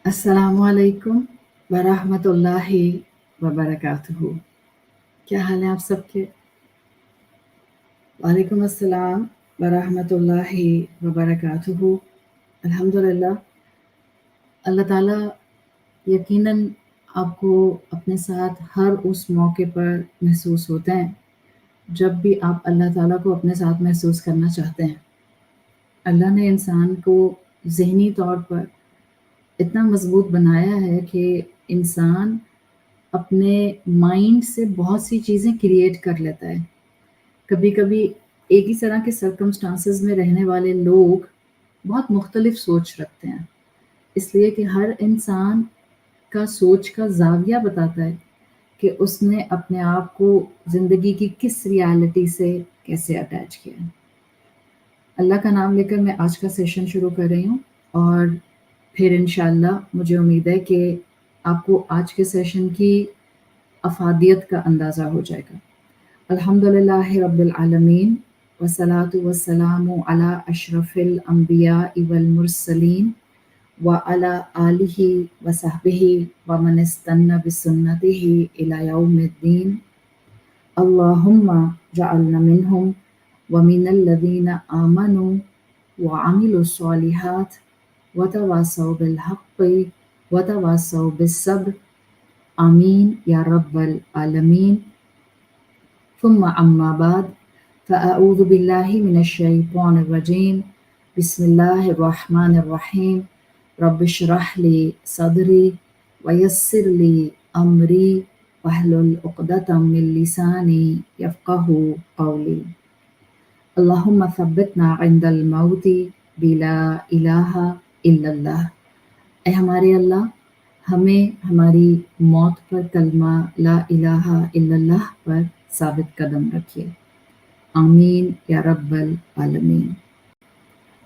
السلام علیکم ورحمۃ اللہ وبرکاتہ. کیا حال ہے آپ سب کے؟ وعلیکم السلام ورحمۃ اللہ وبرکاتہ. الحمد للہ. اللہ تعالیٰ یقیناً آپ کو اپنے ساتھ ہر اس موقع پر محسوس ہوتے ہیں جب بھی آپ اللہ تعالیٰ کو اپنے ساتھ محسوس کرنا چاہتے ہیں. اللہ نے انسان کو ذہنی طور پر اتنا مضبوط بنایا ہے کہ انسان اپنے مائنڈ سے بہت سی چیزیں کریٹ کر لیتا ہے. کبھی کبھی ایک ہی طرح کے سرکمسٹانسز میں رہنے والے لوگ بہت مختلف سوچ رکھتے ہیں، اس لیے کہ ہر انسان کا سوچ کا زاویہ بتاتا ہے کہ اس نے اپنے آپ کو زندگی کی کس ریالٹی سے کیسے اٹیچ کیا ہے. اللہ کا نام لے کر میں آج کا سیشن شروع کر رہی ہوں، اور پھر انشاءاللہ مجھے امید ہے کہ آپ کو آج کے سیشن کی افادیت کا اندازہ ہو جائے گا. الحمدللہ رب العالمین والصلاة والسلام علی اشرف الانبیاء والمرسلین وعلی آلہ وصحبہ ومن استنى بسنتہ الی یوم الدین. اللہم جعلنا منہم ومن الذین آمنوا وعملوا الصالحات وتواصوا بالحق وتواصوا بالصبر. آمین یا رب العالمین. ثم اما بعد فاعوذ باللہ من الشیطان الرجیم. بسم اللہ الرحمن الرحیم. رب اشرح لی صدری ویسر لی امری واحلل عقدۃ من لسانی یفقہوا قولی. اللہم ثبتنا عند الموت بلا الہ الا اللہ. اے ہمارے اللہ، ہمیں ہماری موت پر کلمہ لا الہ الا اللہ پر ثابت قدم رکھیے. آمین یا رب العالمین.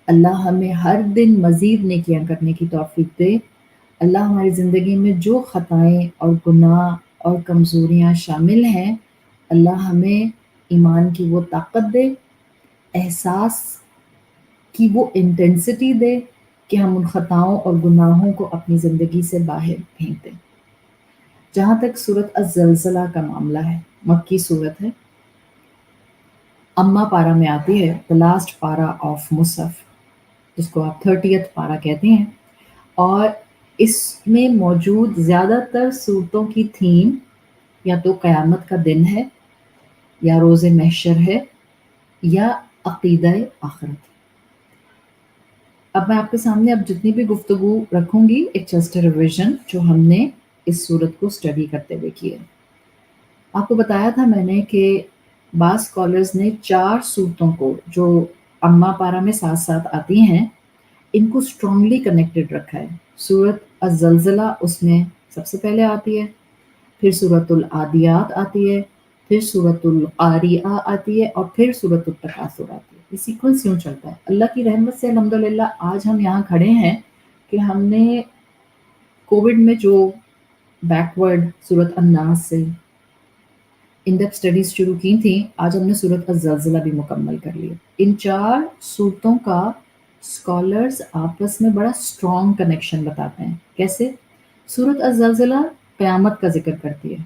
اللہ ہمیں ہر دن مزید نیکیاں کرنے کی توفیق دے. اللہ ہماری زندگی میں جو خطائیں اور گناہ اور کمزوریاں شامل ہیں، اللہ ہمیں ایمان کی وہ طاقت دے، احساس کی وہ انٹینسٹی دے کہ ہم ان خطاؤں اور گناہوں کو اپنی زندگی سے باہر پھینک دیں. جہاں تک سورۃ الزلزلہ کا معاملہ ہے، مکی سورت ہے، اما پارہ میں آتی ہے، the last پارہ آف مصحف، جس کو آپ 30th پارہ کہتے ہیں. اور اس میں موجود زیادہ تر صورتوں کی تھیم یا تو قیامت کا دن ہے، یا روز محشر ہے، یا عقیدہ آخرت. اب میں آپ کے سامنے اب جتنی بھی گفتگو رکھوں گی، ایک جسٹ ریویژن جو ہم نے اس صورت کو اسٹڈی کرتے ہوئے کی ہے. آپ کو بتایا تھا میں نے کہ بعض اسکالرز نے 4 صورتوں کو جو اما پارہ میں ساتھ ساتھ آتی ہیں، ان کو اسٹرانگلی کنیکٹڈ رکھا ہے. سورت الزلزلہ اس میں سب سے پہلے آتی ہے، پھر سورت العادیات آتی ہے، پھر سورت القاریہ آتی ہے، اور پھر سورت التکاثر آتی ہے. یہ سیکوینس یوں چلتا ہے. اللہ کی رحمت سے الحمدللہ آج ہم یہاں کھڑے ہیں کہ ہم نے کووڈ میں جو بیکورڈ سورت الناس سے ان ڈیپتھ اسٹڈیز شروع کی تھیں، آج ہم نے سورت الزلزلہ بھی مکمل کر لی. ان 4 صورتوں کا اسکالرز آپس میں بڑا اسٹرانگ کنیکشن بتاتے ہیں. کیسے؟ سورت الزلزلہ قیامت کا ذکر کرتی ہے،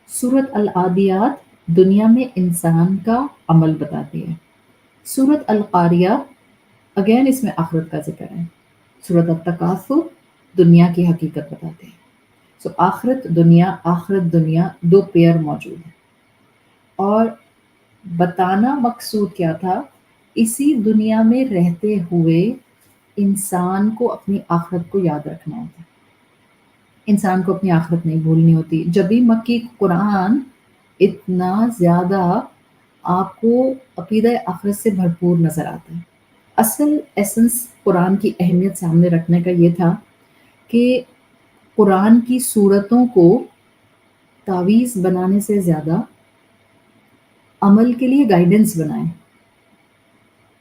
سورت العادیات دنیا میں انسان کا عمل بتاتی ہے، سورت القاریہ اگین اس میں آخرت کا ذکر ہے، سورت التکاثر دنیا کی حقیقت بتاتے ہیں. سو آخرت دنیا 2 پیئر موجود ہیں. اور بتانا مقصود کیا تھا؟ اسی دنیا میں رہتے ہوئے انسان کو اپنی آخرت کو یاد رکھنا ہوتا ہے. انسان کو اپنی آخرت نہیں بھولنی ہوتی. جب بھی مکی قرآن اتنا زیادہ آپ کو عقیدہ آخرت سے بھرپور نظر آتا ہے. اصل ایسنس قرآن کی اہمیت سامنے رکھنے کا یہ تھا کہ قرآن کی صورتوں کو تعویذ بنانے سے زیادہ عمل کے لیے گائیڈنس بنائیں.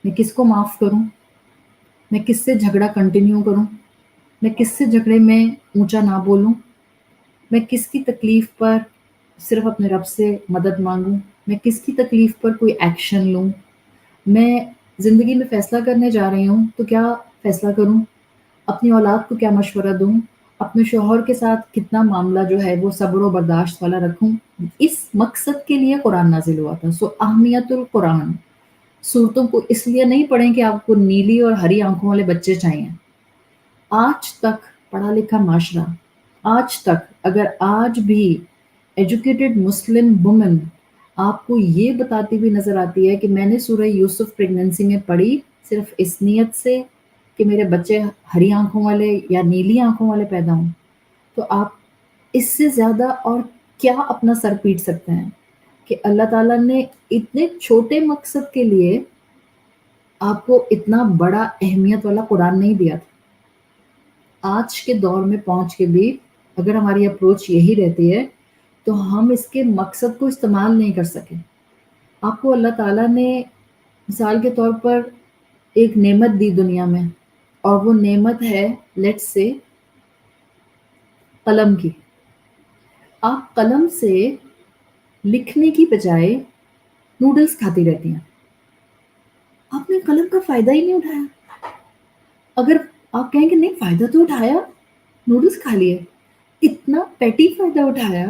میں کس کو معاف کروں؟ میں کس سے جھگڑا کنٹینیو کروں؟ میں کس سے جھگڑے میں اونچا نہ بولوں؟ میں کس کی تکلیف پر صرف اپنے رب سے مدد مانگوں؟ میں کس کی تکلیف پر کوئی ایکشن لوں؟ میں زندگی میں فیصلہ کرنے جا رہی ہوں تو کیا فیصلہ کروں؟ اپنی اولاد کو کیا مشورہ دوں؟ اپنے شوہر کے ساتھ کتنا معاملہ جو ہے وہ صبر و برداشت والا رکھوں، اس مقصد کے لیے قرآن نازل ہوا تھا. سو اہمیت القرآن، صورتوں کو اس لیے نہیں پڑھیں کہ آپ کو نیلی اور ہری آنکھوں والے بچے چاہیے. آج تک پڑھا لکھا معاشرہ، آج تک اگر آج بھی ایجوکیٹڈ مسلم وومن آپ کو یہ بتاتی ہوئی نظر آتی ہے کہ میں نے سورہ یوسف پریگننسی میں پڑھی صرف اس نیت سے کہ میرے بچے ہری آنکھوں والے یا نیلی آنکھوں والے پیدا ہوں، تو آپ اس سے زیادہ اور کیا اپنا سر پیٹ سکتے ہیں کہ اللہ تعالیٰ نے اتنے چھوٹے مقصد کے لیے آپ کو اتنا بڑا اہمیت والا قرآن نہیں دیا تھا. آج کے دور میں پہنچ کے بھی اگر ہماری اپروچ یہی رہتی ہے تو ہم اس کے مقصد کو استعمال نہیں کر سکے. آپ کو اللہ تعالیٰ نے مثال کے طور پر ایک نعمت دی دنیا میں، اور وہ نعمت ہے لیٹس سے قلم کی. آپ قلم سے لکھنے کی بجائے نوڈلز کھاتی رہتی ہیں. آپ نے قلم کا فائدہ ہی نہیں اٹھایا. اگر آپ کہیں کہ نہیں فائدہ تو اٹھایا، نوڈلز کھا لیے، اتنا پیٹی فائدہ اٹھایا،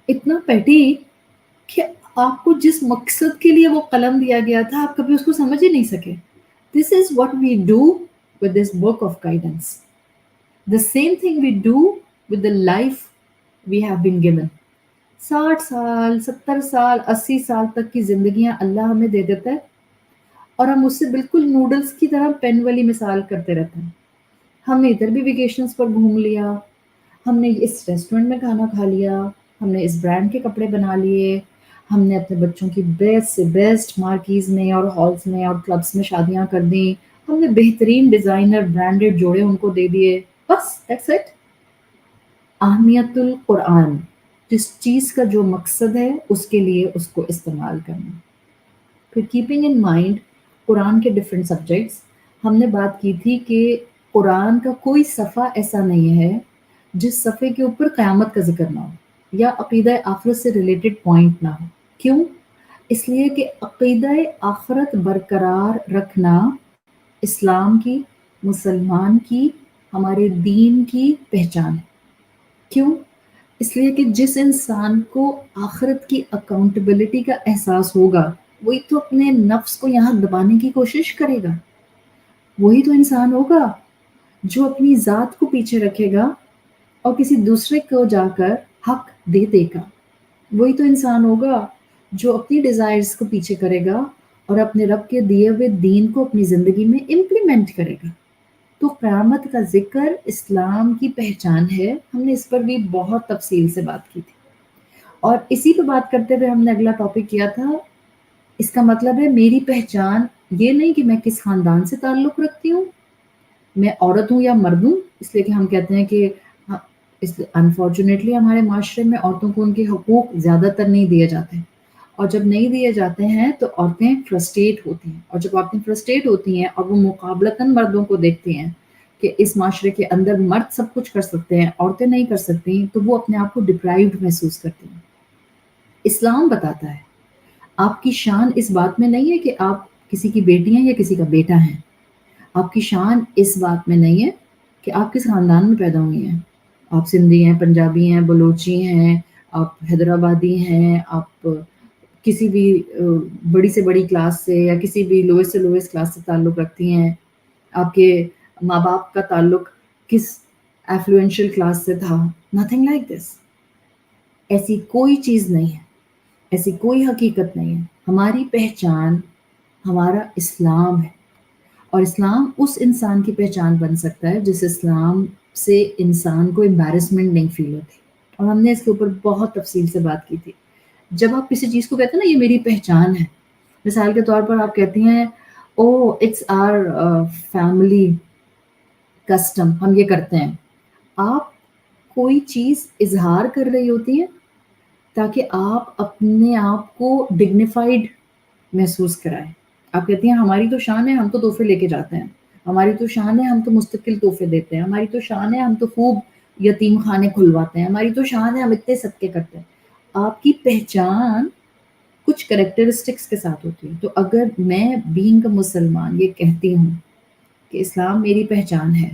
اتنا پیٹی کہ آپ کو جس مقصد کے لیے وہ قلم دیا گیا تھا آپ کبھی اس کو سمجھ ہی نہیں سکے. This is what we do with this book of guidance. The same thing we do with the life we have been given. 60 سال 70 سال 80 سال تک کی زندگیاں اللہ ہمیں دے دیتا ہے اور ہم اس سے بالکل نوڈلز کی طرح پین والی مثال کرتے رہتے ہیں. ہم نے ادھر بھی ویکیشنز پر گھوم لیا، ہم نے اس ریسٹورینٹ میں کھانا کھا لیا، ہم نے اس برانڈ کے کپڑے بنا لیے، ہم نے اپنے بچوں کی بیسٹ سے بیسٹ مارکیز میں اور ہالز میں اور کلبس میں شادیاں کر دیں، ہم نے بہترین ڈیزائنر برانڈڈ جوڑے ان کو دے دیے. بس دیٹس اٹ. اہمیت القرآن، جس چیز کا جو مقصد ہے اس کے لیے اس کو استعمال کرنا. پھر کیپنگ ان مائنڈ قرآن کے ڈفرینٹ سبجیکٹس، ہم نے بات کی تھی کہ قرآن کا کوئی صفحہ ایسا نہیں ہے جس صفحے کے اوپر قیامت کا ذکر نہ ہو یا عقیدہ آخرت سے ریلیٹڈ پوائنٹ نہ ہو. کیوں؟ اس لیے کہ عقیدہ آخرت برقرار رکھنا اسلام کی، مسلمان کی، ہمارے دین کی پہچان ہے. کیوں؟ اس لیے کہ جس انسان کو آخرت کی اکاؤنٹیبلٹی کا احساس ہوگا وہی تو اپنے نفس کو یہاں دبانے کی کوشش کرے گا. وہی تو انسان ہوگا جو اپنی ذات کو پیچھے رکھے گا اور کسی دوسرے کو جا کر حق دے دے گا. وہی تو انسان ہوگا جو اپنی ڈیزائرز کو پیچھے کرے گا اور اپنے رب کے دیے ہوئے دین کو اپنی زندگی میں امپلیمنٹ کرے گا. تو قیامت کا ذکر اسلام کی پہچان ہے. ہم نے اس پر بھی بہت تفصیل سے بات کی تھی، اور اسی پہ بات کرتے ہوئے ہم نے اگلا ٹاپک کیا تھا اس کا مطلب ہے میری پہچان یہ نہیں کہ میں کس خاندان سے تعلق رکھتی ہوں، میں عورت ہوں یا مرد ہوں. اس لیے کہ ہم کہتے ہیں کہ انفارچونیٹلی ہمارے معاشرے میں عورتوں کو ان کے حقوق زیادہ تر نہیں دیے جاتے، اور جب نہیں دیے جاتے ہیں تو عورتیں فرسٹریٹ ہوتی ہیں، اور جب عورتیں فرسٹریٹ ہوتی ہیں اور وہ مقابلتاً مردوں کو دیکھتی ہیں کہ اس معاشرے کے اندر مرد سب کچھ کر سکتے ہیں عورتیں نہیں کر سکتی، تو وہ اپنے آپ کو ڈپرائیوڈ محسوس کرتی ہیں. اسلام بتاتا ہے آپ کی شان اس بات میں نہیں ہے کہ آپ کسی کی بیٹی ہیں یا کسی کا بیٹا ہیں. آپ کی شان اس بات میں نہیں ہے کہ آپ کس خاندان میں پیدا ہوئی ہیں. آپ سندھی ہیں، پنجابی ہیں، بلوچی ہیں، آپ حیدرآبادی ہیں، آپ کسی بھی بڑی سے بڑی کلاس سے یا کسی بھی لوئسٹ سے لوئسٹ کلاس سے تعلق رکھتی ہیں، آپ کے ماں باپ کا تعلق کس ایفلوئنشل کلاس سے تھا. Nothing like this. ایسی کوئی چیز نہیں ہے، ایسی کوئی حقیقت نہیں ہے. ہماری پہچان ہمارا اسلام ہے، اور اسلام اس انسان کی پہچان بن سکتا ہے جس اسلام سے انسان کو امبیرسمنٹ نہیں فیل ہوتی. اور ہم نے اس کے اوپر بہت تفصیل سے بات کی تھی. جب آپ کسی چیز کو کہتے ہیں نا یہ میری پہچان ہے، مثال کے طور پر آپ کہتی ہیں او اٹس آر فیملی کسٹم، ہم یہ کرتے ہیں. آپ کوئی چیز اظہار کر رہی ہوتی ہیں تاکہ آپ اپنے آپ کو ڈگنیفائڈ محسوس کرائیں. آپ کہتی ہیں ہماری تو شان ہے ہم تو تحفے لے کے جاتے ہیں، ہماری تو شان ہے ہم تو مستقل تحفے دیتے ہیں، ہماری تو شان ہے ہم تو خوب یتیم خانے کھلواتے ہیں، ہماری تو شان ہے ہم اتنے صدقے کرتے ہیں. آپ کی پہچان کچھ کریکٹرسٹکس کے ساتھ ہوتی ہے. تو اگر میں بینگ اے مسلمان یہ کہتی ہوں کہ اسلام میری پہچان ہے،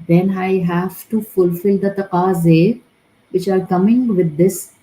then I have to fulfill the taqaze which are coming with this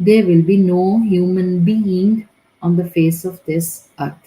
there will be no human being on the face of this earth.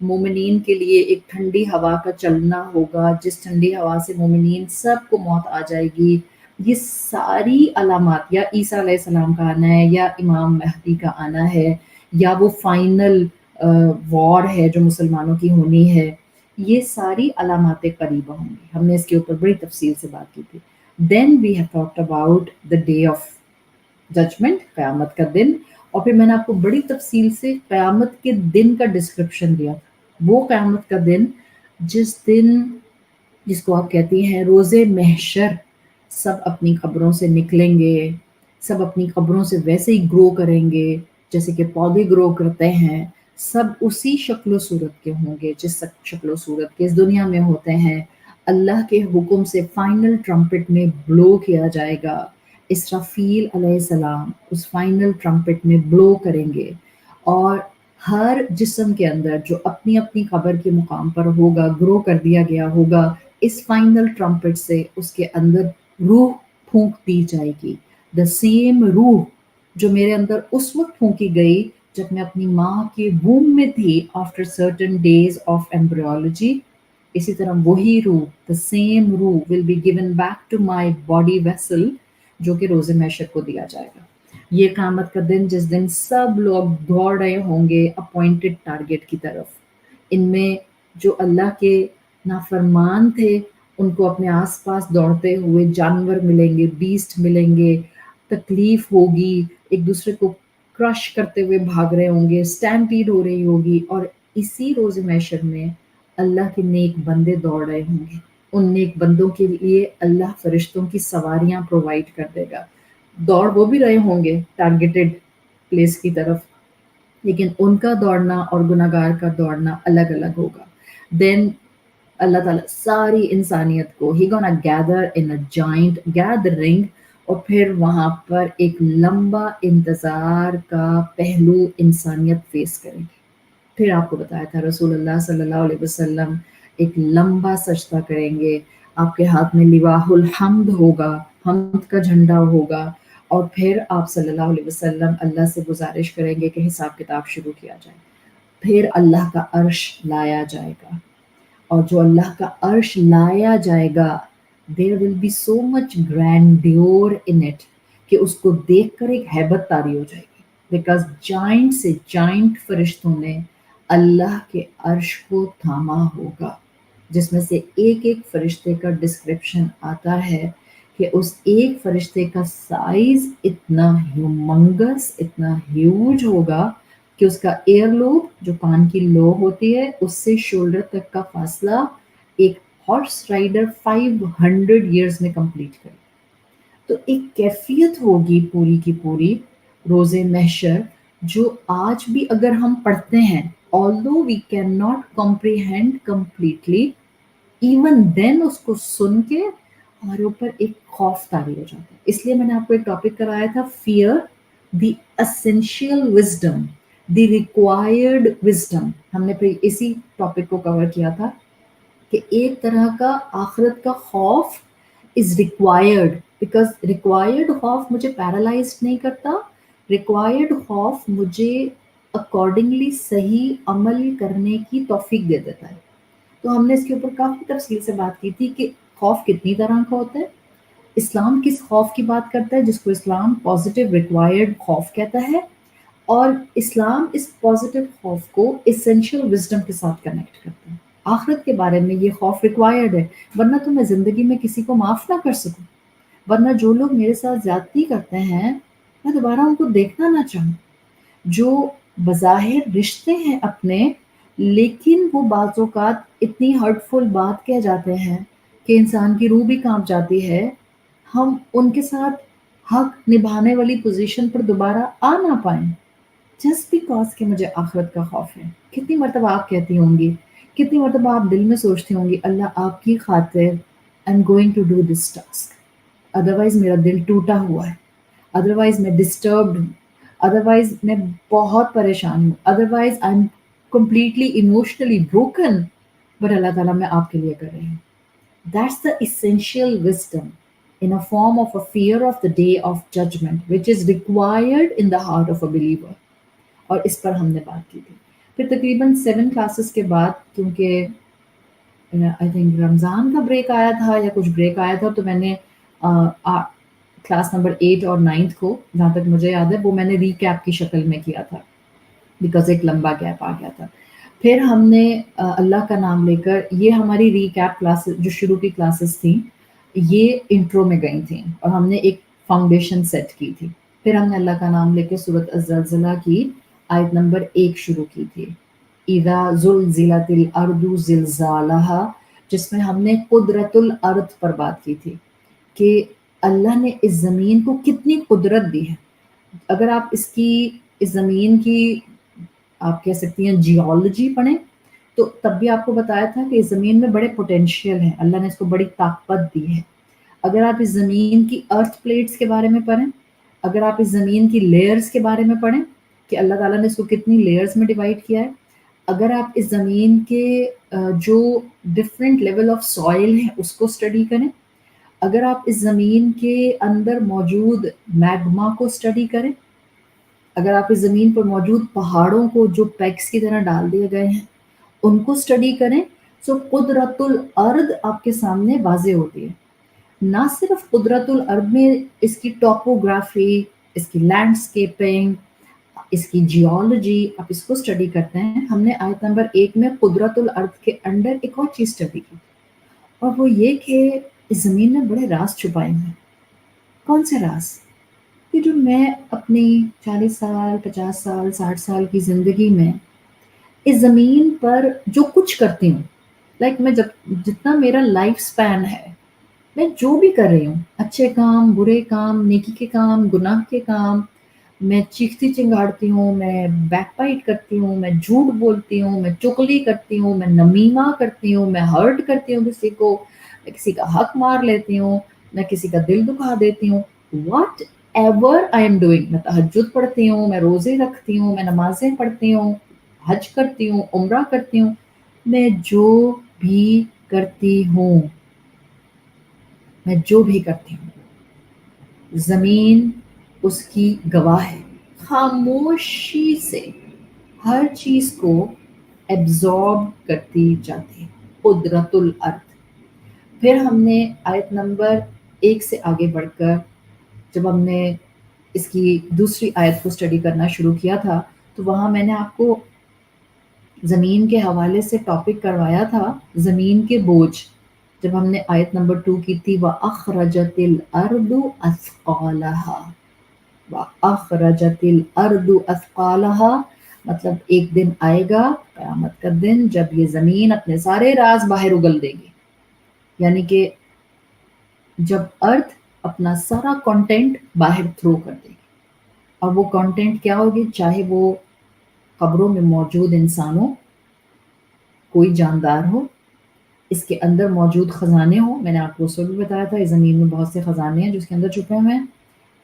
مومنین کے لیے ایک ٹھنڈی ہوا کا چلنا ہوگا، جس ٹھنڈی ہوا سے مومنین سب کو موت آ جائے گی. یہ ساری علامات، یا عیسیٰ علیہ السلام کا آنا ہے، یا امام مہدی کا آنا ہے، یا وہ فائنل وار ہے جو مسلمانوں کی ہونی ہے، یہ ساری علامات قریبہ ہوں گی. ہم نے اس کے اوپر بڑی تفصیل سے بات کی تھی. Then we have talked about the day of judgment, قیامت کا دن. اور پھر میں نے آپ کو بڑی تفصیل سے قیامت کے دن کا ڈسکرپشن دیا تھا. وہ قیامت کا دن جس دن، جس کو آپ کہتی ہیں روز محشر، سب اپنی قبروں سے نکلیں گے، سب اپنی قبروں سے ویسے ہی گرو کریں گے جیسے کہ پودے گرو کرتے ہیں. سب اسی شکل و صورت کے ہوں گے جس شکل و صورت کے اس دنیا میں ہوتے ہیں. اللہ کے حکم سے فائنل ٹرمپٹ میں بلو کیا جائے گا. اسرافیل علیہ السلام اس فائنل ٹرمپٹ میں بلو کریں گے، اور ہر جسم کے اندر جو اپنی اپنی قبر کے مقام پر ہوگا، گرو کر دیا گیا ہوگا، اس فائنل ٹرمپٹ سے اس کے اندر روح پھونک دی جائے گی. دا سیم روح جو میرے اندر اس وقت پھونکی گئی جب میں اپنی ماں کے ووم میں تھی after certain days of embryology, اسی طرح وہی روح، دا سیم روح will be given back to my body vessel, جو کہ روز محشر کو دیا جائے گا. یہ قیامت کا دن جس دن سب لوگ دوڑ رہے ہوں گے اپوائنٹڈ ٹارگٹ کی طرف. ان میں جو اللہ کے نافرمان تھے ان کو اپنے آس پاس دوڑتے ہوئے جانور ملیں گے، بیسٹ ملیں گے، تکلیف ہوگی، ایک دوسرے کو کرش کرتے ہوئے بھاگ رہے ہوں گے، اسٹیمپیڈ ہو رہی ہوگی. اور اسی روز محشر میں اللہ کے نیک بندے دوڑ رہے ہوں گے. ان نیک بندوں کے لیے اللہ فرشتوں کی سواریاں پرووائڈ کر دے گا. دوڑ وہ بھی رہے ہوں گے ٹارگیٹڈ پلیس کی طرف، لیکن ان کا دوڑنا اور گناہگار کا دوڑنا الگ الگ ہوگا. دین اللہ تعالیٰ ساری انسانیت کو ہی گونا گیدر ان اے جائنٹ گیدرنگ، اور پھر وہاں پر ایک لمبا انتظار کا پہلو انسانیت فیس کرے گی. پھر آپ کو بتایا تھا رسول اللہ صلی اللہ علیہ وسلم ایک لمبا سجدہ کریں گے، آپ کے ہاتھ میں لواہ الحمد ہوگا، حمد کا جھنڈا ہوگا، اور پھر آپ صلی اللہ علیہ وسلم اللہ سے گزارش کریں گے کہ حساب کتاب شروع کیا جائے. پھر اللہ کا عرش لایا جائے گا، اور جو اللہ کا عرش لایا جائے گا there will be so much grandeur in it کہ اس کو دیکھ کر ایک ہیبت طاری ہو جائے گی. بیکاز جائنٹ سے جائنٹ فرشتوں نے اللہ کے عرش کو تھاما ہوگا، جس میں سے ایک ایک فرشتے کا ڈسکرپشن آتا ہے کہ اس ایک فرشتے کا سائز اتنا ہیومنگس، اتنا ہیوج ہوگا کہ اس کا ایئر لوب جو کان کی لو ہوتی ہے اس سے شولڈر تک کا فاصلہ ایک ہارس رائڈر 500 ایئرز میں کمپلیٹ کرے. تو ایک کیفیت ہوگی پوری کی پوری روز محشر، جو آج بھی اگر ہم پڑھتے ہیں although we cannot comprehend completely، even then اس کو سن کے ہمارے اوپر ایک خوف طاری ہو جاتا ہے. اس لیے میں نے آپ کو ایک ٹاپک کرایا تھا، fear the essential wisdom, the required wisdom. ہم نے پھر اسی ٹاپک کو کور کیا تھا کہ ایک طرح کا آخرت کا خوف از ریکوائرڈ، بیکاز ریکوائرڈ خوف مجھے پیرالائز نہیں کرتا، ریکوائرڈ خوف مجھے اکارڈنگلی صحیح عمل کرنے کی توفیق دے دیتا ہے. تو ہم نے اس کے اوپر کافی تفصیل سے بات کی تھی کہ خوف کتنی طرح کا ہوتا ہے، اسلام کس خوف کی بات کرتا ہے جس کو اسلام پازیٹیو ریکوائرڈ خوف کہتا ہے، اور اسلام اس پازیٹیو خوف کو اسینشیل وزڈم کے ساتھ کنیکٹ کرتا ہے. آخرت کے بارے میں یہ خوف ریکوائرڈ ہے، ورنہ تو میں زندگی میں کسی کو معاف نہ کر سکوں، ورنہ جو لوگ میرے ساتھ زیادتی کرتے ہیں میں دوبارہ ان کو دیکھنا نہ چاہوں. جو بظاہر رشتے ہیں اپنے، لیکن وہ بعض اوقات اتنی ہرٹفل بات کہہ جاتے ہیں کہ انسان کی روح بھی کانپ جاتی ہے، ہم ان کے ساتھ حق نبھانے والی پوزیشن پر دوبارہ آ نہ پائیں جسٹ بیکاز کہ مجھے آخرت کا خوف ہے. کتنی مرتبہ آپ کہتی ہوں گی، کتنی مرتبہ آپ دل میں سوچتی ہوں گی، اللہ آپ کی خاطر I am going to do this task, otherwise میرا دل ٹوٹا ہوا ہے، ادروائز میں ڈسٹربڈ ہوں، ادروائز میں بہت پریشان ہوں، otherwise I am completely emotionally broken, but اللہ تعالیٰ میں آپ کے لیے کر رہی ہوں. That's the essential wisdom in a form of a fear of the day of judgment, which is required in the heart of a believer. اور اس پر ہم نے بات کی تھی. پھر تقریباً 7 کلاسز کے بعد کیونکہ آئی تھنک رمضان کا بریک آیا تھا یا کچھ بریک آیا تھا، تو میں نے کلاس نمبر 8 اور 9 کو جہاں تک مجھے یاد ہے وہ میں نے ریکیپ کی شکل میں کیا تھا، بیکاز ایک لمبا گیپ آ گیا تھا. پھر ہم نے اللہ کا نام لے کر یہ ہماری ریکیپ کلاسز جو شروع کی کلاسز تھیں یہ انٹرو میں گئی تھیں اور ہم نے ایک فاؤنڈیشن سیٹ کی تھی. پھر ہم نے اللہ کا نام لے کے سورۃ الزلزلہ کی آیت نمبر 1 شروع کی تھی، اذا زلزلت الارض زلزالہا، جس میں ہم نے قدرت الارض پر بات کی تھی کہ اللہ نے اس زمین کو کتنی قدرت دی ہے. اگر آپ اس زمین کی آپ کہہ سکتی ہیں جیولوجی پڑھیں تو تب بھی آپ کو بتایا تھا کہ اس زمین میں بڑے پوٹینشیل ہیں، اللہ نے اس کو بڑی طاقت دی ہے. اگر آپ اس زمین کی ارتھ پلیٹس کے بارے میں پڑھیں، اگر آپ اس زمین کی لیئرز کے بارے میں پڑھیں کہ اللہ تعالیٰ نے اس کو کتنی لیئرز میں ڈیوائڈ کیا ہے، اگر آپ اس زمین کے جو ڈفرینٹ لیول آف سوائل ہیں اس کو اسٹڈی کریں، اگر آپ اس زمین کے اندر موجود میگما کو اسٹڈی کریں، اگر آپ اس زمین پر موجود پہاڑوں کو جو پیکس کی طرح ڈال دیے گئے ہیں ان کو اسٹڈی کریں، تو قدرت الارض آپ کے سامنے واضح ہوتی ہے. نہ صرف قدرت الارض میں اس کی ٹاپوگرافی، اس کی لینڈسکیپنگ، اس کی جیولوجی آپ اس کو اسٹڈی کرتے ہیں. ہم نے آیت نمبر 1 میں قدرت الارض کے انڈر ایک اور چیز اسٹڈی کی اور وہ یہ کہ اس زمین میں بڑے راز چھپائے ہیں. کون سے راز؟ کہ جو میں اپنی 40 سال 50 سال 60 سال کی زندگی میں اس زمین پر جو کچھ کرتی ہوں، لائک میں جتنا میرا لائف سپین ہے میں جو بھی کر رہی ہوں، اچھے کام، برے کام، نیکی کے کام، گناہ کے کام، میں چیختی چنگاڑتی ہوں، میں بیک بائٹ کرتی ہوں، میں جھوٹ بولتی ہوں، میں چغلی کرتی ہوں، میں نمیمہ کرتی ہوں، میں ہرٹ کرتی ہوں کسی کو، میں کسی کا حق مار لیتی ہوں، میں کسی کا دل دکھا دیتی ہوں. What ever I am doing, میں تہجد پڑھتی ہوں، میں روزے رکھتی ہوں، میں نمازیں پڑھتی ہوں، حج کرتی ہوں، عمرہ کرتی ہوں، میں جو بھی کرتی ہوں، میں جو بھی کرتی ہوں زمین اس کی گواہ ہے، خاموشی سے ہر چیز کو ایبزارب کرتی جاتی ہے. قدرت الارض. پھر ہم نے آیت نمبر 1 سے آگے بڑھ کر جب ہم نے اس کی دوسری آیت کو اسٹڈی کرنا شروع کیا تھا تو وہاں میں نے آپ کو زمین کے حوالے سے ٹاپک کروایا تھا زمین کے بوجھ. جب ہم نے آیت نمبر 2 کی تھی وَأَخْرَجَتِ الْأَرْضُ أَثْقَالَهَا، وَأَخْرَجَتِ الْأَرْضُ أَثْقَالَهَا، مطلب ایک دن آئے گا قیامت کا دن جب یہ زمین اپنے سارے راز باہر اگل دے گی، یعنی کہ جب ارتھ اپنا سارا کنٹینٹ باہر تھرو کر دے گی. اور وہ کنٹینٹ کیا ہوگی؟ چاہے وہ قبروں میں موجود انسانوں، کوئی جاندار ہو، اس کے اندر موجود خزانے ہوں. میں نے آپ کو اس وقت بھی بتایا تھا اس زمین میں بہت سے خزانے ہیں جو اس کے اندر چھپے ہوئے ہیں،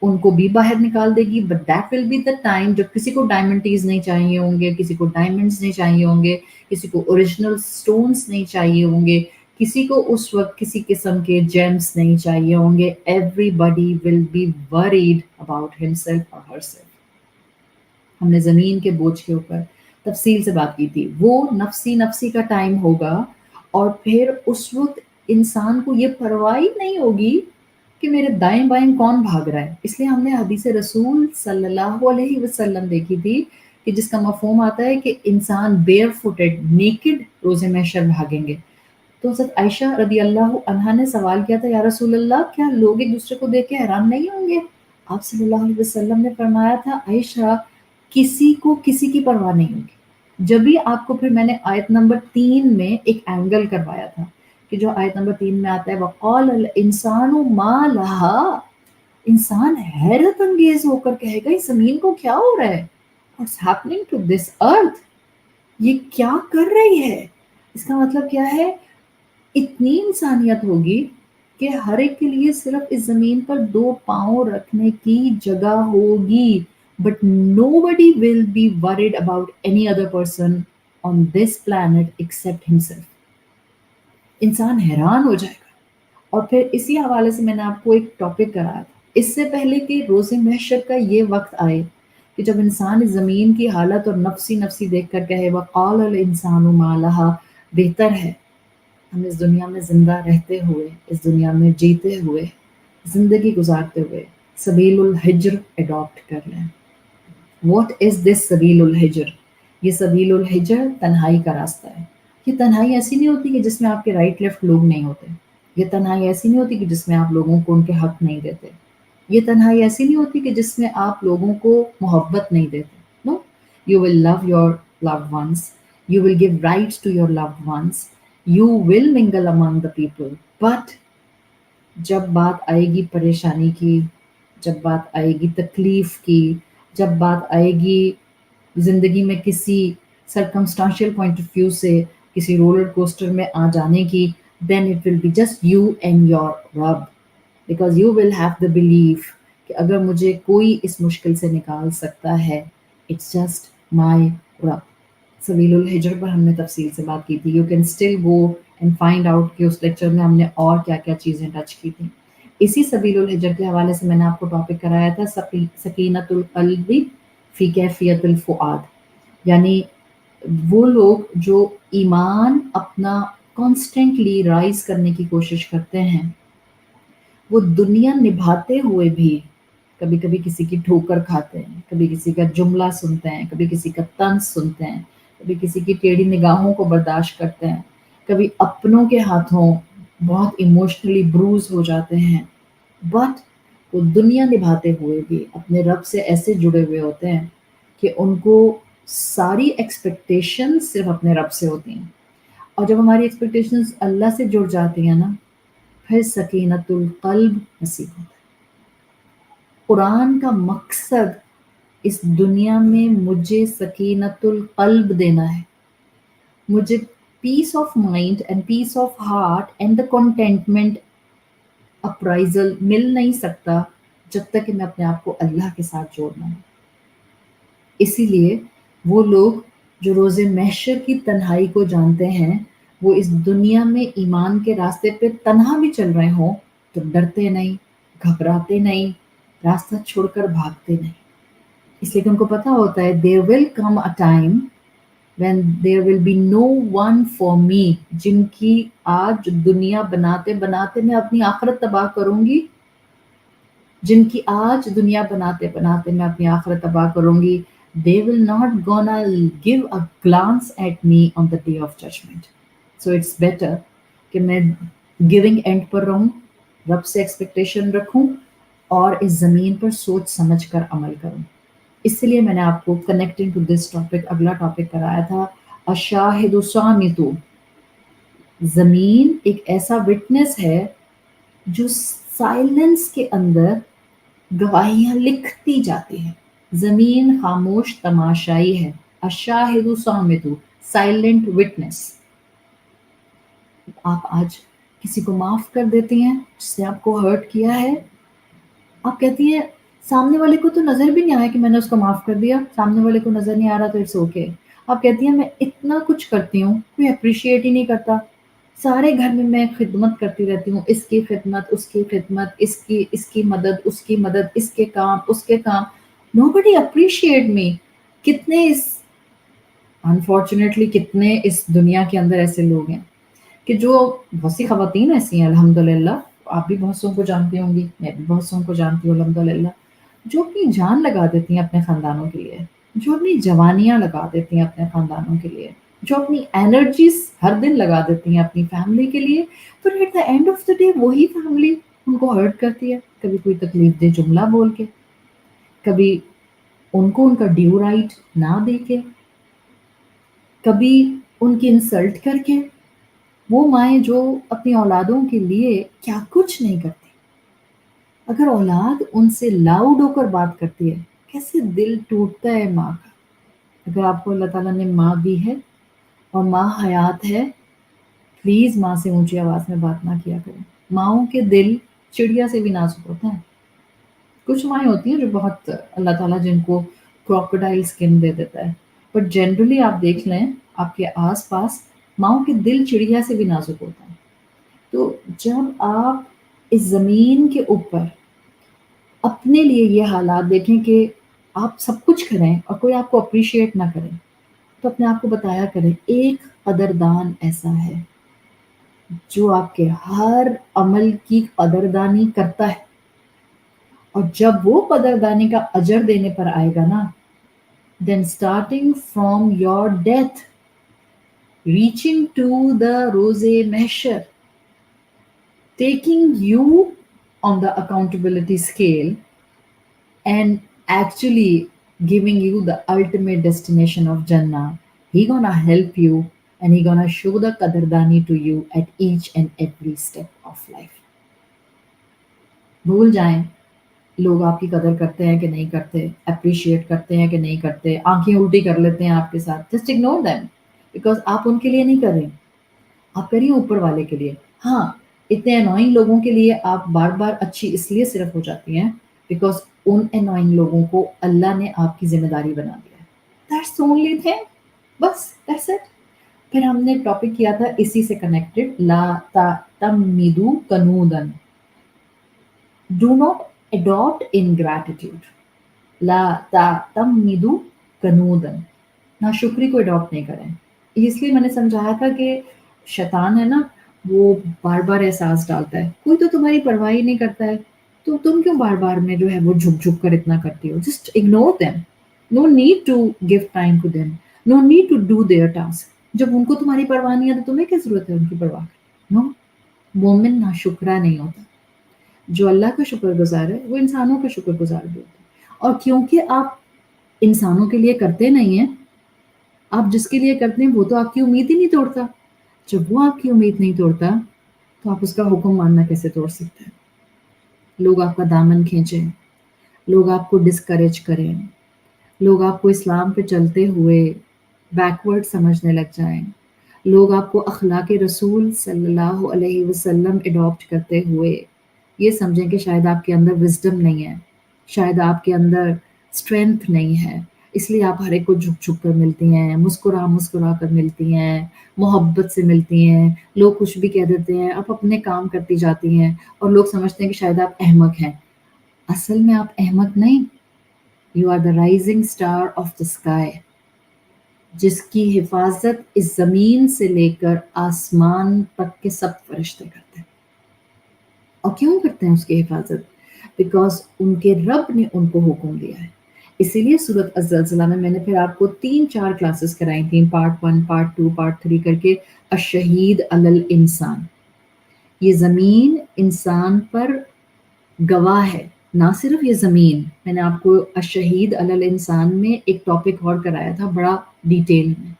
ان کو بھی باہر نکال دے گی. But that will be the time جب کسی کو ڈائمنڈز نہیں چاہیے ہوں گے، کسی کو ڈائمنڈز نہیں چاہیے ہوں گے، کسی کو اوریجنل سٹونز نہیں چاہیے ہوں گے، کسی کو اس وقت کسی قسم کے جیمز نہیں چاہیے ہوں گے. Everybody will be worried about himself اور ہر سیلف. ہم نے زمین کے بوجھ کے اوپر تفصیل سے بات کی تھی. وہ نفسی نفسی کا ٹائم ہوگا اور پھر اس وقت انسان کو یہ پرواہ ہی نہیں ہوگی کہ میرے دائیں بائیں کون بھاگ رہا ہے. اس لیے ہم نے حدیث رسول صلی اللہ علیہ وسلم دیکھی تھی کہ جس کا مفہوم آتا ہے کہ انسان بیئر فوٹڈ نیکڈ روز محشر بھاگیں گے. تو حضرت عائشہ رضی اللہ عنہا نے سوال کیا تھا، یا رسول اللہ کیا لوگ ایک دوسرے کو دیکھ کے حیران نہیں ہوں گے؟ آپ صلی اللہ علیہ وسلم نے فرمایا تھا عائشہ کسی کو کسی کی پرواہ نہیں ہوگی. جبھی آپ کو پھر میں نے آیت نمبر 3 میں ایک اینگل کروایا تھا کہ جو آیت نمبر 3 میں آتا ہے وَقَالَ الْإِنسَانُ مَا لَهَا، انسان حیرت انگیز ہو کر کہے گا اس زمین کو کیا ہو رہا ہے؟ What's happening to this earth؟ یہ کیا کر رہی ہے؟ اس کا مطلب کیا ہے؟ اتنی انسانیت ہوگی کہ ہر ایک کے لیے صرف اس زمین پر 2 پاؤں رکھنے کی جگہ ہوگی. But nobody will be worried about any other person on this planet except himself. انسان حیران ہو جائے گا. اور پھر اسی حوالے سے میں نے آپ کو ایک ٹاپک کرایا تھا اس سے پہلے کہ روز محشر کا یہ وقت آئے کہ جب انسان اس زمین کی حالت اور نفسی نفسی دیکھ کر کہے وقال الانسان ما لہا، بہتر ہے ہم اس دنیا میں زندہ رہتے ہوئے، اس دنیا میں جیتے ہوئے، زندگی گزارتے ہوئے سبیل الحجر اڈاپٹ کر لیں۔ واٹ از دس سبیل الحجر؟ یہ سبیل الحجر تنہائی کا راستہ ہے۔ یہ تنہائی ایسی نہیں ہوتی کہ جس میں آپ کے رائٹ لیفٹ لوگ نہیں ہوتے۔ یہ تنہائی ایسی نہیں ہوتی کہ جس میں آپ لوگوں کو ان کے حق نہیں دیتے۔ یہ تنہائی ایسی نہیں ہوتی کہ جس میں آپ لوگوں کو محبت نہیں دیتے۔ No, you will love your loved ones, you will give rights to your loved ones, you will mingle among the people, but جب بات آئے گی پریشانی کی، جب بات آئے گی تکلیف کی، جب بات آئے گی زندگی میں کسی سرکمسٹانشیل پوائنٹ آف ویو سے کسی رولر کوسٹر میں آ جانے کی، then it will be just you and your رب، because you will have the belief کہ اگر مجھے کوئی اس مشکل سے نکال سکتا ہے it's just my رب۔ سبیل الحجر پر ہم نے تفصیل سے بات کی تھی۔ You can still go and find out کہ اس لیکچر میں ہم نے اور کیا کیا چیزیں ٹچ کی تھیں۔ اسی سبیل الحجر کے حوالے سے میں نے آپ کو ٹاپک کرایا تھا سکینت القلب فی کیفیت الفؤاد، یعنی وہ لوگ جو ایمان اپنا کانسٹنٹلی رائز کرنے کی کوشش کرتے ہیں، وہ دنیا نبھاتے ہوئے بھی کبھی کبھی کسی کی ٹھوکر کھاتے ہیں، کبھی کسی کا جملہ سنتے ہیں، کبھی کسی کا طنز سنتے ہیں، کبھی کسی کی ٹیڑھی نگاہوں کو برداشت کرتے ہیں، کبھی اپنوں کے ہاتھوں بہت ایموشنلی بروز ہو جاتے ہیں، بٹ وہ دنیا نبھاتے ہوئے بھی اپنے رب سے ایسے جڑے ہوئے ہوتے ہیں کہ ان کو ساری ایکسپیکٹیشن صرف اپنے رب سے ہوتی ہیں۔ اور جب ہماری ایکسپیکٹیشنز اللہ سے جڑ جاتی ہیں نا، پھر سکینت القلب نصیب ہوتا ہے۔ قرآن کا مقصد اس دنیا میں مجھے سکینت القلب دینا ہے، مجھے peace of mind and peace of heart and the contentment appraisal مل نہیں سکتا جب تک کہ میں اپنے آپ کو اللہ کے ساتھ جوڑنا ہوں۔ اسی لیے وہ لوگ جو روز محشر کی تنہائی کو جانتے ہیں، وہ اس دنیا میں ایمان کے راستے پہ تنہا بھی چل رہے ہوں تو ڈرتے نہیں، گھبراتے نہیں، راستہ چھوڑ کر بھاگتے نہیں، اس لیے کہ ان کو پتہ ہوتا ہے there will come a time when there will be no one for me، جن کی آج دنیا بناتے بناتے میں اپنی آخرت تباہ کروں گی، جن کی آج دنیا بناتے بناتے میں اپنی آخرت تباہ کروں گی، they will not gonna give a glance at me on the day of judgment. So it's better کہ میں giving end پر رہوں، رب سے ایکسپیکٹیشن رکھوں اور اس زمین پر سوچ سمجھ کر عمل کروں۔ اس لیے میں نے آپ کو کنیکٹنگ ٹو دس ٹاپک اگلا ٹاپک کرایا تھا الشاہد صامت۔ زمین ایک ایسا وٹنس ہے جو سائلنس کے اندر گواہیاں لکھتی جاتی ہے۔ زمین خاموش تماشائی ہے، الشاہد صامت، سائلنٹ وٹنس۔ آپ آج کسی کو معاف کر دیتی ہیں جس نے آپ کو ہرٹ کیا ہے، آپ کہتی ہیں سامنے والے کو تو نظر بھی نہیں آیا کہ میں نے اس کو معاف کر دیا، سامنے والے کو نظر نہیں آ رہا تو اٹس اوکے۔ آپ کہتی ہیں میں اتنا کچھ کرتی ہوں کوئی اپریشیٹ ہی نہیں کرتا، سارے گھر میں خدمت کرتی رہتی ہوں، اس کی خدمت، اس کی خدمت، اس کی مدد، اس کی مدد، اس کے کام، اس کے کام، nobody appreciate me۔ کتنے اس انفارچونیٹلی کتنے اس دنیا کے اندر ایسے لوگ ہیں کہ جو بہت سی خواتین ایسی ہیں الحمدللہ، آپ بھی بہت سو کو جانتی ہوں گی، میں بھی بہت سو کو جانتی ہوں الحمدللہ، جو اپنی جان لگا دیتی ہیں اپنے خاندانوں کے لیے، جو اپنی جوانیاں لگا دیتی ہیں اپنے خاندانوں کے لیے، جو اپنی انرجیز ہر دن لگا دیتی ہیں اپنی فیملی کے لیے، تو at the end of the day وہی فیملی ان کو ہرٹ کرتی ہے، کبھی کوئی تکلیف دہ جملہ بول کے، کبھی ان کو ان کا ڈیو رائٹ نہ دے کے، کبھی ان کی انسلٹ کر کے۔ وہ مائیں جو اپنی اولادوں کے لیے کیا کچھ نہیں کرتی، اگر اولاد ان سے لاؤڈ ہو کر بات کرتی ہے کیسے دل ٹوٹتا ہے ماں کا۔ اگر آپ کو اللہ تعالیٰ نے ماں دی ہے اور ماں حیات ہے، پلیز ماں سے اونچی آواز میں بات نہ کیا کریں۔ ماؤں کے دل چڑیا سے بھی نازک ہوتے ہیں۔ کچھ مائیں ہوتی ہیں جو بہت اللہ تعالیٰ جن کو کراکوڈائل اسکن دے دیتا ہے، بٹ جنرلی آپ دیکھ لیں آپ کے آس پاس ماؤں کے دل چڑیا سے بھی نازک ہوتا ہے۔ تو جب آپ اس زمین کے اوپر اپنے لیے یہ حالات دیکھیں کہ آپ سب کچھ کریں اور کوئی آپ کو اپریشیٹ نہ کرے تو اپنے آپ کو بتایا کریں ایک قدردان ایسا ہے جو آپ کے ہر عمل کی قدردانی کرتا ہے، اور جب وہ قدردانی کا اجر دینے پر آئے گا نا، then starting from your death reaching to the rose mahshar, taking you on the accountability scale and actually giving you the ultimate destination of Jannah. He gonna help you and he gonna show the qadardani to you at each and every step of life. بھول جائیں لوگ آپ کی قدر کرتے ہیں کہ نہیں کرتے، اپریشیٹ کرتے ہیں کہ نہیں کرتے، آنکھیں الٹی کر لیتے ہیں آپ کے ساتھ، جسٹ اگنور دیم بیکاز آپ ان کے لیے نہیں کر رہے، آپ کریے اوپر والے کے لیے. ہاں، اتنے انوائنگ لوگوں کے لیے آپ بار بار اچھی اس لیے صرف ہو جاتی ہیں بیکاز ان انوائنگ لوگوں کو اللہ نے آپ کی ذمہ داری بنا دیا ہے. دیٹس اونلی تھنگ، بس دیٹس اٹ. پھر ہم نے ٹاپک کیا تھا اسی سے کنیکٹڈ، لا تعتمدوا قنودا، ڈو ناٹ adopt ingratitude. لا تعتمدوا قنودا، ناشکری کو اڈاپٹ نہیں کریں. اس لیے میں نے سمجھایا تھا کہ شیطان ہے نا، وہ بار بار احساس ڈالتا ہے کوئی تو تمہاری پرواہ ہی نہیں کرتا ہے، تو تم کیوں بار بار میں جو ہے وہ جھک جھک کر اتنا کرتی ہو. Just ignore them, no need to give time to them, no need to do their task. جب ان کو تمہاری پرواہ نہیں ہے تو تمہیں کیا ضرورت ہے ان کی پرواہ کرنے. نو، مومن ناشکرا نہیں ہوتا. جو اللہ کا شکر گزار ہے وہ انسانوں کا شکر گزار بھی ہوتا ہے. اور کیونکہ آپ انسانوں کے لیے کرتے نہیں ہیں، آپ جس کے لیے کرتے ہیں وہ تو آپ کی امید ہی نہیں توڑتا. جب وہ آپ کی امید نہیں توڑتا تو آپ اس کا حکم ماننا کیسے توڑ سکتے ہیں. لوگ آپ کا دامن کھینچیں، لوگ آپ کو ڈسکریج کریں، لوگ آپ کو اسلام پہ چلتے ہوئے بیکورڈ سمجھنے لگ جائیں، لوگ آپ کو اخلاق رسول صلی اللہ علیہ وسلم اڈاپٹ کرتے ہوئے یہ سمجھیں کہ شاید آپ کے اندر وزڈم نہیں ہے، شاید آپ کے اندر اسٹرینتھ نہیں ہے، اس لیے آپ ہر ایک کو جھک جھک کر ملتی ہیں، مسکرا مسکرا کر ملتی ہیں، محبت سے ملتی ہیں. لوگ کچھ بھی کہہ دیتے ہیں، آپ اپنے کام کرتی جاتی ہیں اور لوگ سمجھتے ہیں کہ شاید آپ احمق ہیں. اصل میں آپ احمق نہیں، you are the rising star of the sky, جس کی حفاظت اس زمین سے لے کر آسمان تک کے سب فرشتے کرتے ہیں. اور کیوں کرتے ہیں اس کی حفاظت؟ بیکاز ان کے رب نے ان کو حکم دیا ہے. اسی لیے سورۃ الزلزلہ میں نے پھر آپ کو 3-4 کلاسز کرائی تھیں، پارٹ 1، پارٹ 2، پارٹ 3 کر کے. الشہید علی الانسان، یہ زمین انسان پر گواہ ہے. نہ صرف یہ زمین، میں نے آپ کو الشہید علی الانسان میں ایک ٹاپک اور کرایا تھا بڑا ڈیٹیل میں،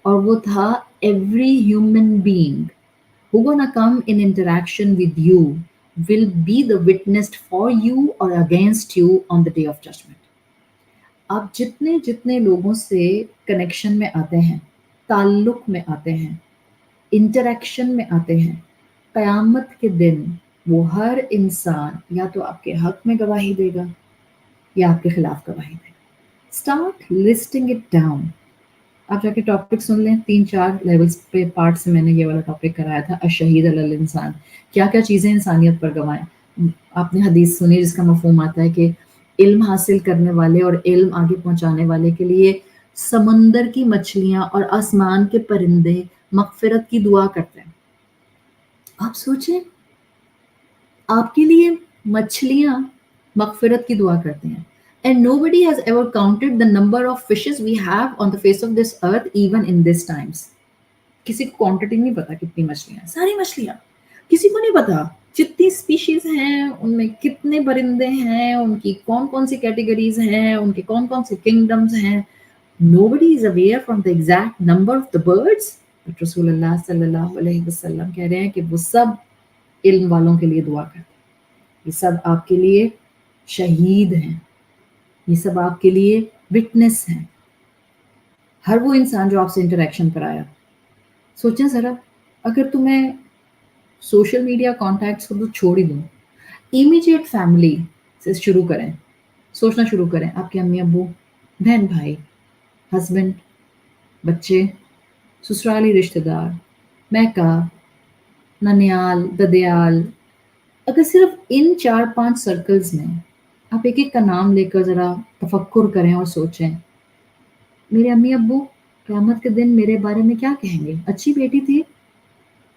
اور وہ تھا every human being who gonna come in interaction with you will be the witness for you or against you on the day of judgment. آپ جتنے جتنے لوگوں سے کنیکشن میں آتے ہیں، تعلق میں آتے ہیں، انٹریکشن میں آتے ہیں، قیامت کے دن وہ ہر انسان یا تو آپ کے حق میں گواہی دے گا یا آپ کے خلاف گواہی دے گا. Start listing it down. آپ جا کے ٹاپک سن لیں، 3-4 لیولز پہ پارٹ سے میں نے یہ والا ٹاپک کرایا تھا، الشہید علی الانسان. کیا کیا چیزیں انسانیت پر گوائیں. آپ نے حدیث سنی جس کا مفہوم آتا ہے کہ علم حاصل کرنے والے اور علم آگے پہنچانے والے کے لیے سمندر کی مچھلیاں اور آسمان کے پرندے مغفرت کی دعا کرتے ہیں. آپ سوچیں، آپ کے لیے مچھلیاں مغفرت کی دعا کرتے ہیں. And nobody has ever counted the number of fishes we have on the face of this earth even in these times. کسی کو کوانٹٹی نہیں پتا کتنی مچھلیاں، ساری مچھلیاں کسی کو نہیں پتا جتنی اسپیشیز ہیں ان میں کتنے پرندے ہیں، ان کی کون کون سی کیٹیگریز ہیں، ان کے کون کون سے کنگڈمز ہیں. Nobody is aware from the exact number of the birds. But رسول اللہ صلی اللہ علیہ وسلم کہہ رہے ہیں کہ وہ سب علم والوں کے لیے دعا کرتے ہیں. یہ سب آپ کے لیے شہید ہیں، یہ سب آپ کے لیے وٹنس ہیں. ہر وہ انسان جو آپ سے انٹریکشن پر آیا، سوچیں ذرا، اگر تمہیں سوشل میڈیا کانٹیکٹس کو تو چھوڑ ہی دوں، امیجیٹ فیملی سے شروع کریں، سوچنا شروع کریں. آپ کے امی ابو، بہن بھائی، ہسبینڈ، بچے، سسرالی رشتہ دار، میکا، ننیال، ددیال. اگر صرف ان 4-5 سرکلز میں آپ ایک ایک کا نام لے کر ذرا تفکر کریں اور سوچیں، میرے امی ابو قیامت کے دن میرے بارے میں کیا کہیں گے؟ اچھی بیٹی تھی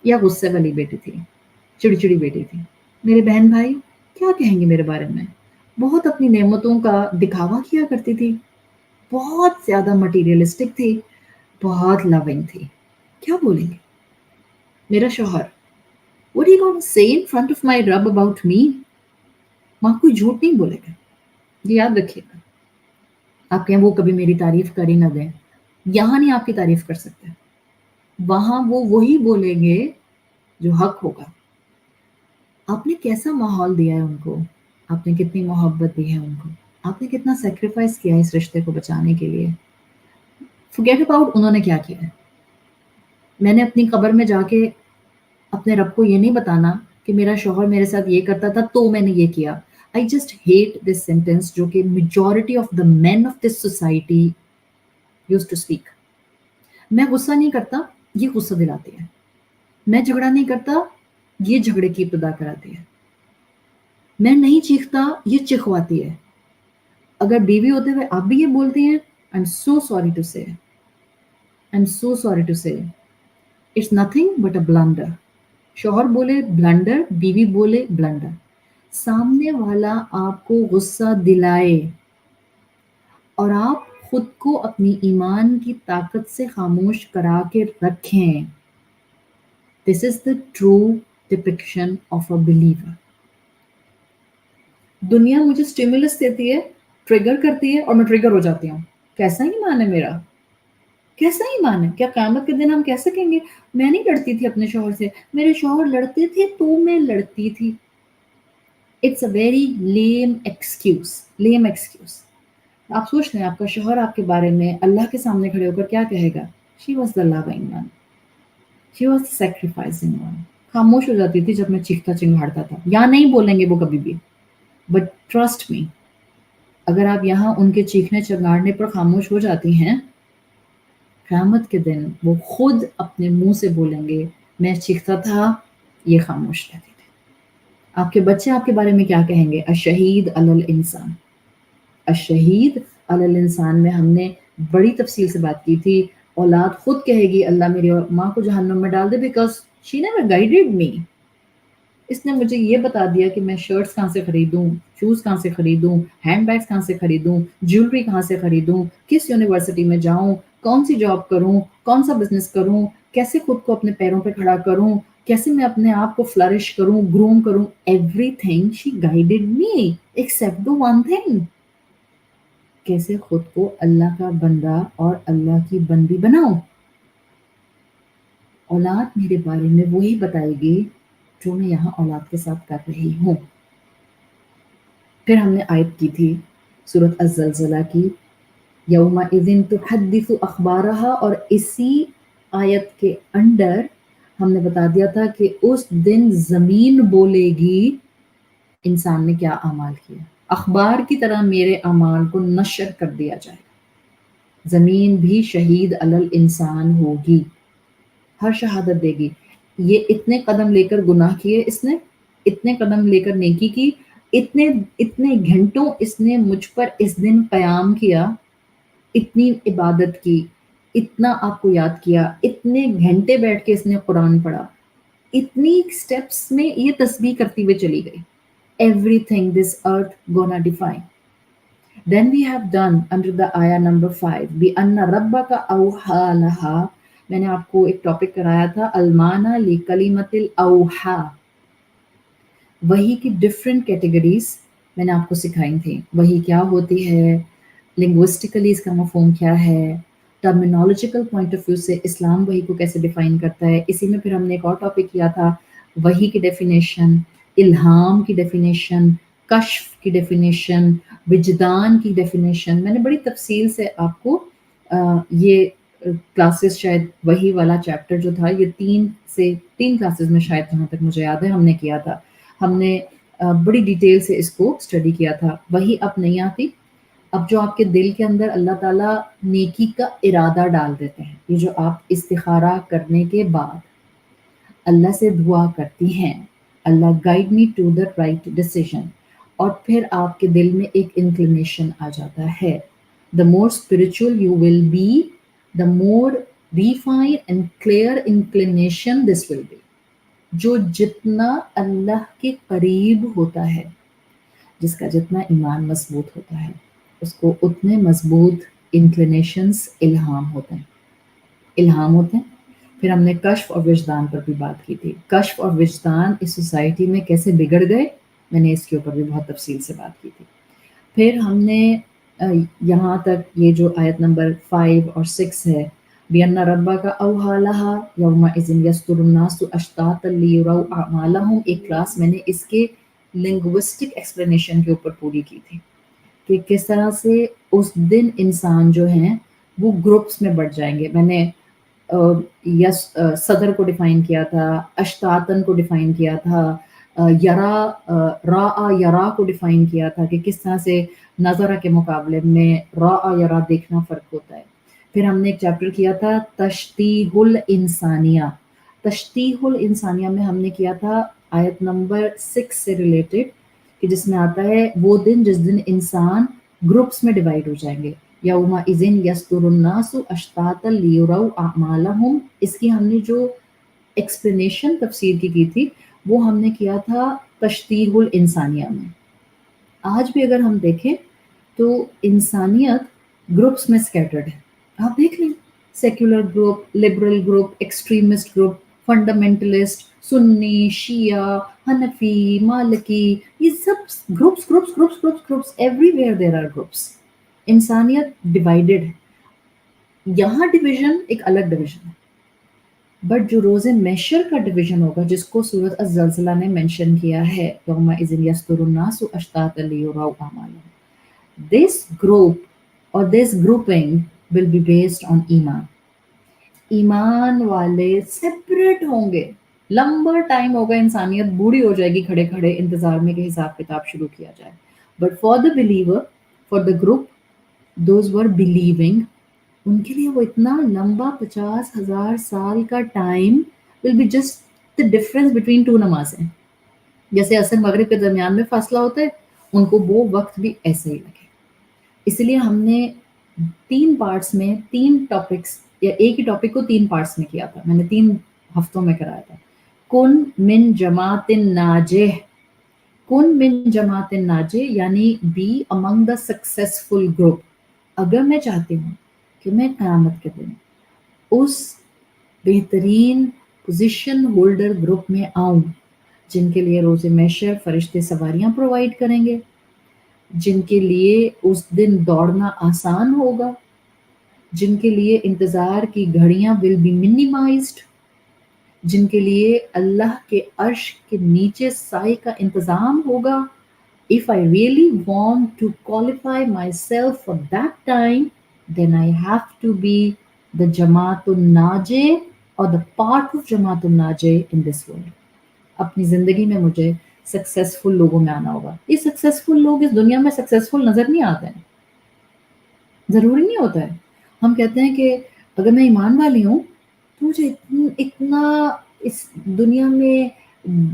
یا غصے والی بیٹی تھی، چڑچڑی بیٹی تھی؟ میرے بہن بھائی کیا کہیں گے میرے بارے میں؟ بہت اپنی نعمتوں کا دکھاوا کیا کرتی تھی، بہت زیادہ مٹیریلسٹک تھی، بہت لونگ تھی، کیا بولیں گے؟ میرا شوہر what are you going to say in front of my rub about me؟ وہاں کوئی جھوٹ نہیں بولے گا، یہ یاد رکھیے گا۔ آپ کہیں وہ کبھی میری تعریف کر ہی نہ دیں، یہاں نہیں آپ کی تعریف کر سکتے، وہاں وہ وہی بولیں گے جو حق ہوگا۔ آپ نے کیسا ماحول دیا ہے ان کو، آپ نے کتنی محبت دی ہے ان کو، آپ نے کتنا سیکریفائس کیا ہے اس رشتے کو بچانے کے لیے۔ forget about انہوں نے کیا کیا ہے۔ میں نے اپنی قبر میں جا کے اپنے رب کو یہ نہیں بتانا کہ میرا شوہر میرے ساتھ یہ کرتا تھا تو میں نے یہ کیا۔ I just hate this sentence جو کہ majority of the men of this society used to speak۔ میں غصہ نہیں کرتا، یہ غصہ دلاتی ہے۔ میں جھگڑا نہیں کرتا، یہ جھگڑے کی ابتدا کراتی ہے۔ میں نہیں چیختا، یہ چکھواتی ہے۔ اگر بیوی ہوتے ہوئے آپ بھی یہ بولتی ہیں I'm so sorry to say، I'm so sorry to say it's nothing but a blunder۔ شوہر بولے بلنڈر، بیوی بولے بلنڈر، سامنے والا آپ کو غصہ دلائے اور آپ خود کو اپنی ایمان کی طاقت سے خاموش کرا کے رکھیں۔ This is the true depiction of a believer۔ دنیا مجھے اسٹیمولس دیتی ہے، ٹریگر کرتی ہے اور میں ٹریگر ہو جاتی ہوں۔ کیسا ایمان ہے میرا، کیسا ایمان ہے؟ کیا قیامت کے دن ہم کہہ سکیں گے میں نہیں لڑتی تھی اپنے شوہر سے، میرے شوہر لڑتے تھے تو میں لڑتی تھی؟ It's a very lame excuse, lame excuse. آپ سوچ لیں آپ کا شوہر آپ کے بارے میں اللہ کے سامنے کھڑے ہو کر کیا کہے گا؟ She was the loving one, she was the sacrificing one. خاموش ہو جاتی تھی جب میں چیختا چنگھاڑتا تھا، یا نہیں بولیں گے وہ کبھی بھی، بٹ ٹرسٹ می، اگر آپ یہاں ان کے چیخنے چنگاڑنے پر خاموش ہو جاتی ہیں، قیامت کے دن وہ خود اپنے منہ سے بولیں گے میں چیختا تھا، یہ خاموش رہتی تھی۔ آپ کے بچے آپ کے بارے میں کیا کہیں گے؟ الشہید علی الانسان، الشہید علی الانسان میں ہم نے بڑی تفصیل سے بات کی تھی۔ اولاد خود کہے گی اللہ میری ماں کو جہنم میں ڈال دے بیکاز شی نیور گائیڈڈ می، اس نے مجھے یہ بتا دیا کہ میں شرٹس کہاں سے خریدوں، شوز کہاں سے خریدوں، ہینڈ بیگس کہاں سے خریدوں، جیولری کہاں سے خریدوں، کس یونیورسٹی میں جاؤں، کون سی جاب کروں، کون سا بزنس کروں، کیسے خود کو اپنے پیروں پہ کھڑا کروں، کیسے میں اپنے آپ کو فلرش کروں، گروم کروں۔ Every thing she guided me accept the one thing, کیسے خود کو اللہ کا بندہ اور اللہ کی بندی بناؤں۔ اولاد میرے بارے میں وہی بتائے گی جو میں یہاں اولاد کے ساتھ کر رہی ہوں۔ پھر ہم نے آیت کی تھی سورۃ الزلزلہ کی، یومئذ تحدث اخبارہا، اور اسی آیت کے انڈر ہم نے بتا دیا تھا کہ اس دن زمین بولے گی انسان نے کیا اعمال کیا، اخبار کی طرح میرے اعمال کو نشر کر دیا جائے گا۔ زمین بھی شہید علی الانسان ہوگی، ہر شہادت دے گی، یہ اتنے قدم لے کر گناہ کیے اس نے، اتنے قدم لے کر نیکی کی، اتنے گھنٹوں اس نے مجھ پر اس دن قیام کیا، اتنی عبادت کی، اتنا آپ کو یاد کیا، اتنے گھنٹے بیٹھ کے اس نے قرآن پڑھا، اتنی سٹیپس میں یہ تسبیح کرتی ہوئے چلی گئی۔ Everything this earth gonna define۔ Then we have done under the ayah number 5 بِأَنَّ رَبَّكَ أَوْحَى لَهَا، میں نے آپ کو ایک ٹاپک کرایا تھا المعنى لکلمۃ الاوحا، وحی کی ڈفرینٹ کیٹیگریز میں نے آپ کو سکھائی تھیں، وحی کیا ہوتی ہے، لنگوسٹیکلی اس کا مفہوم کیا ہے، ٹرمینالوجیکل پوائنٹ آف ویو سے اسلام وحی کو کیسے ڈیفائن کرتا ہے۔ اسی میں پھر ہم نے ایک اور ٹاپک کیا تھا وحی کی ڈیفینیشن، الہام کی ڈیفینیشن، کشف کی ڈیفینیشن، وجدان کی ڈیفینیشن۔ میں نے بڑی تفصیل سے آپ کو یہ کلاسز، شاید وحی والا چیپٹر جو تھا یہ تین کلاسز میں شاید جہاں تک مجھے یاد ہے ہم نے کیا تھا، ہم نے بڑی ڈیٹیل سے اس کو اسٹڈی کیا تھا۔ وحی اب نہیں آتی، اب جو آپ کے دل کے اندر اللہ تعالیٰ نیکی کا ارادہ ڈال دیتے ہیں، یہ جو آپ استخارہ کرنے کے بعد اللہ سے دعا کرتی ہیں اللہ guide me to the right decision, اور پھر آپ کے دل میں ایک انکلینیشن آ جاتا ہے. The more spiritual you will be, the more refined and clear inclination this will be. جو جتنا اللہ کے قریب ہوتا ہے، جس کا جتنا ایمان مضبوط ہوتا ہے، اس کو اتنے مضبوط انکلینیشنز الہام ہوتے ہیں. پھر ہم نے کشف اور وجدان پر بھی بات کی تھی. کشف اور وجدان اس سوسائٹی میں کیسے بگڑ گئے، میں نے اس کے اوپر بھی بہت تفصیل سے بات کی تھی. پھر ہم نے یہاں تک یہ جو آیت نمبر 5 اور 6 ہے، بِأَنَّ رَبَّكَ أَوْحَىٰ لَهَا يَوْمَئِذٍ يَصْدُرُ النَّاسُ أَشْتَاتًا لِيُرَوْا أَعْمَالَهُمْ. ایک کلاس میں نے اس کے لنگوسٹک ایکسپلینیشن کے اوپر پوری کی تھی کہ کس طرح سے اس دن انسان جو ہیں وہ گروپس میں بڑھ جائیں گے. میں نے یس صدر کو ڈیفائن کیا تھا، اشتاتن کو ڈیفائن کیا تھا، یرا کو ڈیفائن کیا تھا کہ کس طرح سے نظرہ کے مقابلے میں یرا دیکھنا فرق ہوتا ہے. پھر ہم نے ایک چیپٹر کیا تھا تشتیح الانسانیہ. تشتیح الانسانیہ میں ہم نے کیا تھا آیت نمبر 6 سے ریلیٹڈ، کہ جس میں آتا ہے وہ دن جس دن انسان گروپس میں ڈیوائڈ ہو جائیں گے. یومئذ یصدر الناس اشتاتا لیروا اعمالهم. اس کی ہم نے جو ایکسپلینیشن تفسیر کی تھی وہ ہم نے کیا تھا تشتیح الانسانیہ میں. آج بھی اگر ہم دیکھیں تو انسانیت گروپس میں سکیٹرڈ ہے. آپ دیکھ لیں، secular group, liberal group, extremist group, fundamentalist, سنی، شیعہ، حنفی، مالکی، یہ سب groups everywhere there are groups. انسانیت ڈیوائیڈڈ ہے. یہاں ڈویژن ایک الگ ڈویژن ہے، بٹ جو روز محشر کا ڈویژن ہوگا جس کو سورۃ الزلزلہ نے مینشن کیا ہے، یومئذ یصدر الناس اشتاتا لیروا اعمالهم. This group or this grouping will be based on ایمان. ایمان والے سیپریٹ ہوں گے. لمبا ٹائم ہوگا، انسانیت بوڑھی ہو جائے گی کھڑے کھڑے انتظار میں کہ حساب کتاب شروع کیا جائے. But for the believer, for the group those were believing, ان کے لیے وہ اتنا لمبا 50,000 سال کا time will be just the difference between 2 نمازیں. جیسے عصر مغرب کے درمیان میں فاصلہ ہوتا ہے، ان کو وہ وقت بھی ایسے ہی لگے. اس لیے ہم نے 3 پارٹس میں 3 ٹاپکس، یا ایک ہی ٹاپک کو 3 پارٹس میں کیا تھا. میں نے 3 ہفتوں میں کرایا تھا. کن من جماعت ناجح. کن من جماعت ناجح یعنی be among the successful group. اگر میں چاہتی ہوں کہ میں قیامت کے دن اس بہترین پوزیشن ہولڈر گروپ میں آؤں جن کے لیے روز محشر فرشتے سواریاں پرووائڈ کریں گے، جن کے لیے اس دن دوڑنا آسان ہوگا، جن کے لیے انتظار کی گھڑیاں ول بی منیمائزڈ، جن کے لیے اللہ کے عرش کے نیچے سائے کا انتظام ہوگا. If I really want to qualify myself for that time, then I have to be the Jamaatul Najeh or the part of Jamaatul Najeh in this world. اپنی زندگی میں مجھے سکسیسفل لوگوں میں آنا ہوگا. یہ سکسیسفل لوگ اس دنیا میں سکسیسفل نظر نہیں آتے ہیں، ضروری نہیں ہوتا ہے. ہم کہتے ہیں کہ اگر میں ایمان والی ہوں تو مجھے اتنا اس دنیا میں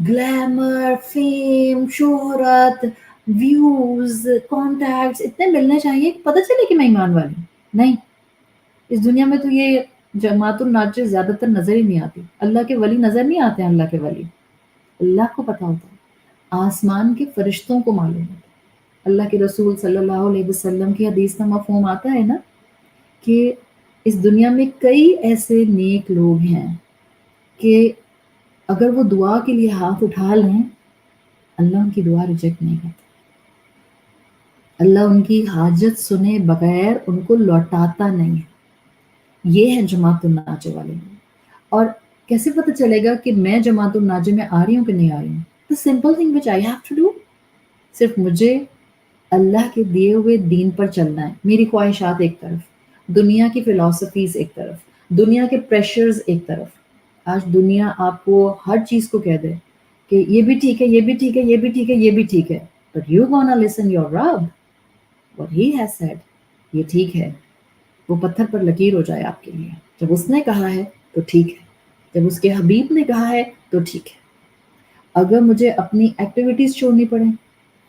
گلیمر، فیم، شہرت، ویوز، کانٹیکٹس اتنے ملنے چاہیے کہ پتہ چلے کہ میں ایمان والی ہوں. نہیں، اس دنیا میں تو یہ جماعت الناجح زیادہ تر نظر ہی نہیں آتی. اللہ کے ولی نظر نہیں آتے ہیں. اللہ کے ولی اللہ کو پتہ ہوتا ہے، آسمان کے فرشتوں کو معلوم ہوتا ہے. اللہ کے رسول صلی اللہ علیہ وسلم کی حدیث کا مفہوم آتا ہے نا کہ اس دنیا میں کئی ایسے نیک لوگ ہیں کہ اگر وہ دعا کے لیے ہاتھ اٹھا لیں اللہ ان کی دعا ریجیکٹ نہیں کرتا. اللہ ان کی حاجت سنے بغیر ان کو لوٹاتا نہیں ہے. یہ ہے جماعت الناجح والے لوگ. اور کیسے پتہ چلے گا کہ میں جماعت الناجح میں آ رہی ہوں کہ نہیں آ رہی ہوں؟ The simple thing which I have to do، صرف مجھے اللہ کے دیے ہوئے دین پر چلنا ہے. میری خواہشات ایک طرف، دنیا کی فلسفیز ایک طرف، دنیا کے پریشرز ایک طرف. آج دنیا آپ کو ہر چیز کو کہہ دے کہ یہ بھی ٹھیک ہے، یہ بھی ٹھیک ہے، یہ بھی ٹھیک ہے، یہ بھی ٹھیک ہے. But you gonna listen your Rabb, what he has said. یہ ٹھیک ہے، وہ پتھر پر لکیر ہو جائے آپ کے لیے. جب اس نے کہا ہے تو ٹھیک ہے، جب اس کے حبیب نے کہا ہے تو ٹھیک ہے. اگر مجھے اپنی ایکٹیویٹیز چھوڑنی پڑیں،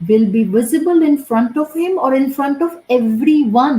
will be visible in front of him or in front of everyone.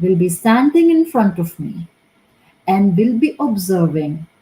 will be standing in front of me and will be observing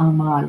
amal,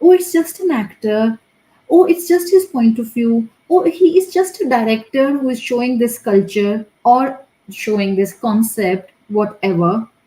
oh it's just an actor, oh it's just his point of view, oh he is just a director who is showing this culture or showing this concept, whatever।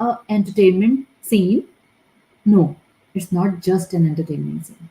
a entertainment scene। no, it's not just an entertainment scene।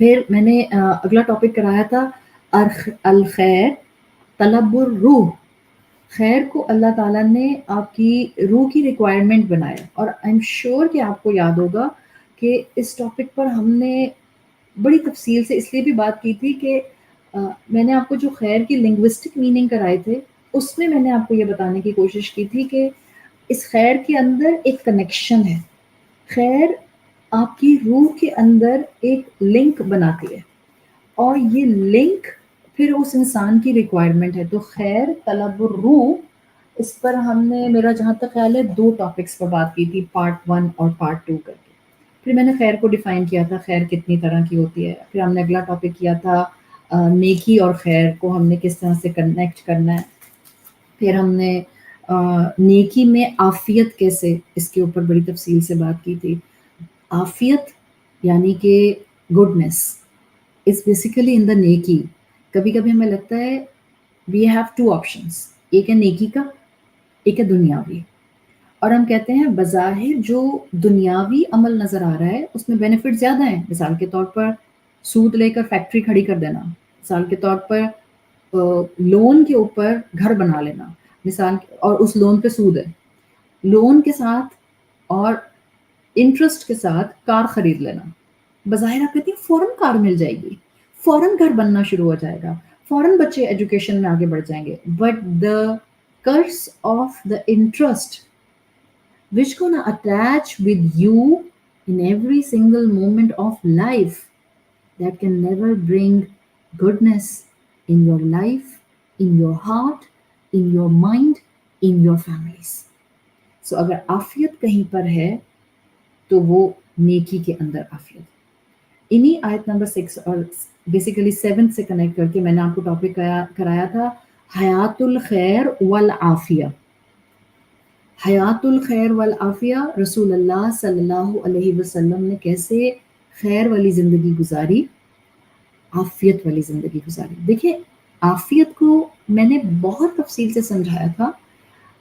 پھر میں نے اگلا topic کرایا تھا الخیر طلب الروح. خیر کو اللہ تعالیٰ نے آپ کی روح کی ریکوائرمنٹ بنایا، اور آئی ایم شیور کہ آپ کو یاد ہوگا کہ اس ٹاپک پر ہم نے بڑی تفصیل سے اس لیے بھی بات کی تھی کہ میں نے آپ کو جو خیر کی لنگوسٹک میننگ کرائے تھے، اس میں نے آپ کو یہ بتانے کی کوشش کی تھی کہ اس خیر کے اندر ایک کنیکشن ہے. خیر آپ کی روح کے اندر ایک لنک بناتی ہے، اور یہ لنک پھر اس انسان کی ریکوائرمنٹ ہے. تو خیر طلب الروح، اس پر ہم نے میرا جہاں تک خیال ہے 2 ٹاپکس پر بات کی تھی، پارٹ 1 اور پارٹ 2 کر کے. پھر میں نے خیر کو ڈیفائن کیا تھا، خیر کتنی طرح کی ہوتی ہے. پھر ہم نے اگلا ٹاپک کیا تھا نیکی اور خیر کو ہم نے کس طرح سے کنیکٹ کرنا ہے. پھر ہم نے نیکی میں عافیت کیسے، اس کے اوپر بڑی تفصیل سے بات کی تھی. عافیت یعنی کہ گڈنس از بیسیکلی ان دا نیکی. کبھی کبھی ہمیں لگتا ہے وی ہیو 2 آپشنس، ایک ہے نیکی کا، ایک ہے دنیاوی. اور ہم کہتے ہیں بظاہر جو دنیاوی عمل نظر آ رہا ہے اس میں بینیفٹ زیادہ ہیں. مثال کے طور پر سود لے کر فیکٹری کھڑی کر دینا، مثال کے طور پر لون کے اوپر گھر بنا لینا، مثال اور اس لون پہ سود ہے. لون کے ساتھ اور انٹرسٹ کے ساتھ کار خرید لینا، بظاہر آپ کہتی ہیں فوراً کار مل جائے گی، فوراً گھر بننا شروع ہو جائے گا، فوراً بچے ایجوکیشن میں آگے بڑھ جائیں گے. But the curse of the interest which gonna attach with you in every single moment of life, that can never bring goodness in your life, in your heart, in your mind, in your families. So اگر عافیت کہیں پر ہے تو وہ نیکی کے اندر عافیت. انہی آیت نمبر 6 اور بیسیکلی 7 سے کنیکٹ کر کے میں نے آپ کو ٹاپک کرایا تھا حیات الخیر والعافیہ. حیات الخیر والعافیہ، رسول اللہ صلی اللہ علیہ وسلم نے کیسے خیر والی زندگی گزاری، عافیت والی زندگی گزاری. دیکھیں عافیت کو میں نے بہت تفصیل سے سمجھایا تھا.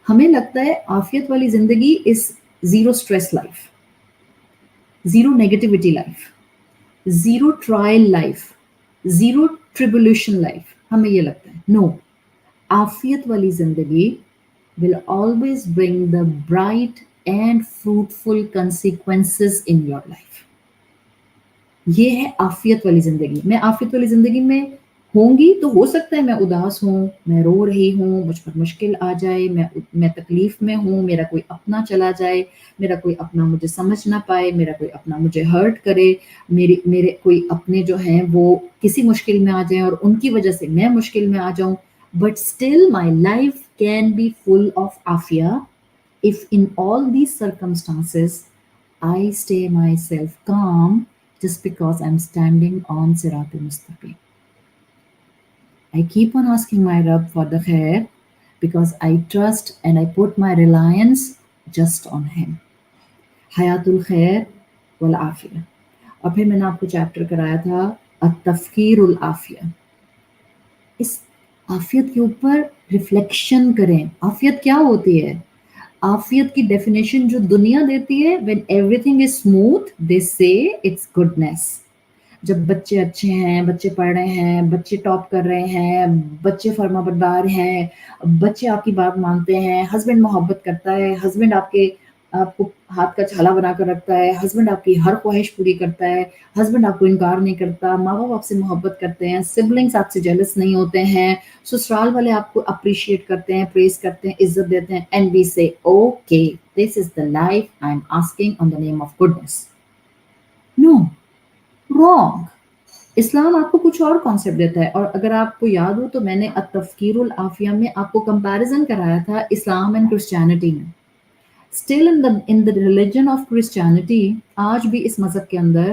ہمیں لگتا ہے عافیت والی زندگی is zero stress life, zero negativity life, zero trial life, zero tribulation life. ہمیں یہ لگتا ہے نو، عافیت والی زندگی will always bring the bright and fruitful consequences in your life. یہ ہے عافیت والی زندگی. میں عافیت والی زندگی میں ہوں گی تو ہو سکتا ہے میں اداس ہوں، میں رو رہی ہوں، مجھ پر مشکل آ جائے، میں تکلیف میں ہوں، میرا کوئی اپنا چلا جائے، میرا کوئی اپنا مجھے سمجھ نہ پائے، میرا کوئی اپنا مجھے ہرٹ کرے، میرے کوئی اپنے جو ہیں وہ کسی مشکل میں آ جائیں اور ان کی وجہ سے میں مشکل میں آ جاؤں. But still my life can be full of afia if in all these circumstances I stay myself calm just because I'm standing on Sirat al-Mustaqim. I keep on asking my Rabb for the khair because I trust and I put my reliance just on Him. Hayatul khair wal afiyah. اور پھر میں نے آپ کو chapter کرایا تھا التفکیر العافیہ. اس عافیت کے اوپر ریفلیکشن کریں. عافیت کیا ہوتی ہے؟ عافیت کی ڈیفینیشن جو دنیا دیتی ہے when everything is smooth they say it's goodness. جب بچے اچھے ہیں، بچے پڑھ رہے ہیں، بچے ٹاپ کر رہے ہیں، بچے فرما بردار ہیں، بچے آپ کی بات مانتے ہیں، ہسبینڈ محبت کرتا ہے، ہسبینڈ آپ کو ہاتھ کا چھالا بنا کر رکھتا ہے، ہسبینڈ آپ کی ہر خواہش پوری کرتا ہے، ہسبینڈ آپ کو انکار نہیں کرتا، ماں باپ آپ سے محبت کرتے ہیں، سبلنگس آپ سے جیلس نہیں ہوتے ہیں، سسرال والے آپ کو اپریشیٹ کرتے ہیں، پریز کرتے ہیں، عزت دیتے ہیں. And we say okay this is the life I am asking on the name of goodness. No, wrong. اسلام آپ کو کچھ اور کانسیپٹ دیتا ہے. اور اگر آپ کو یاد ہو تو میں نے التفکیر العافیہ میں آپ کو کمپیریزن کرایا تھا اسلام اینڈ کرسچینٹی میں. Still in the religion of Christianity, آج بھی اس مذہب کے اندر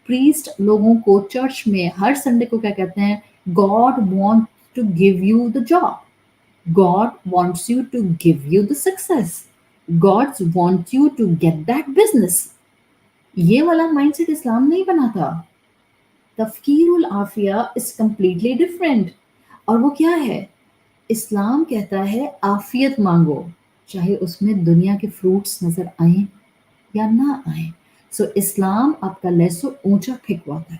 پریسٹ لوگوں کو چرچ میں ہر سنڈے کو کیا کہتے ہیں؟ God want to give you the job, God wants you to give you the success, God want you to get that business. یہ والا مائنڈ سیٹ اسلام نہیں بنا تھا. تفکیر العافیہ از کمپلیٹلی ڈفرینٹ. اور وہ کیا ہے؟ اسلام کہتا ہے عافیت مانگو، چاہے اس میں دنیا کے فروٹس نظر آئیں یا نہ آئیں. سو اسلام آپ کا لیسو اونچا پھینکواتا ہے.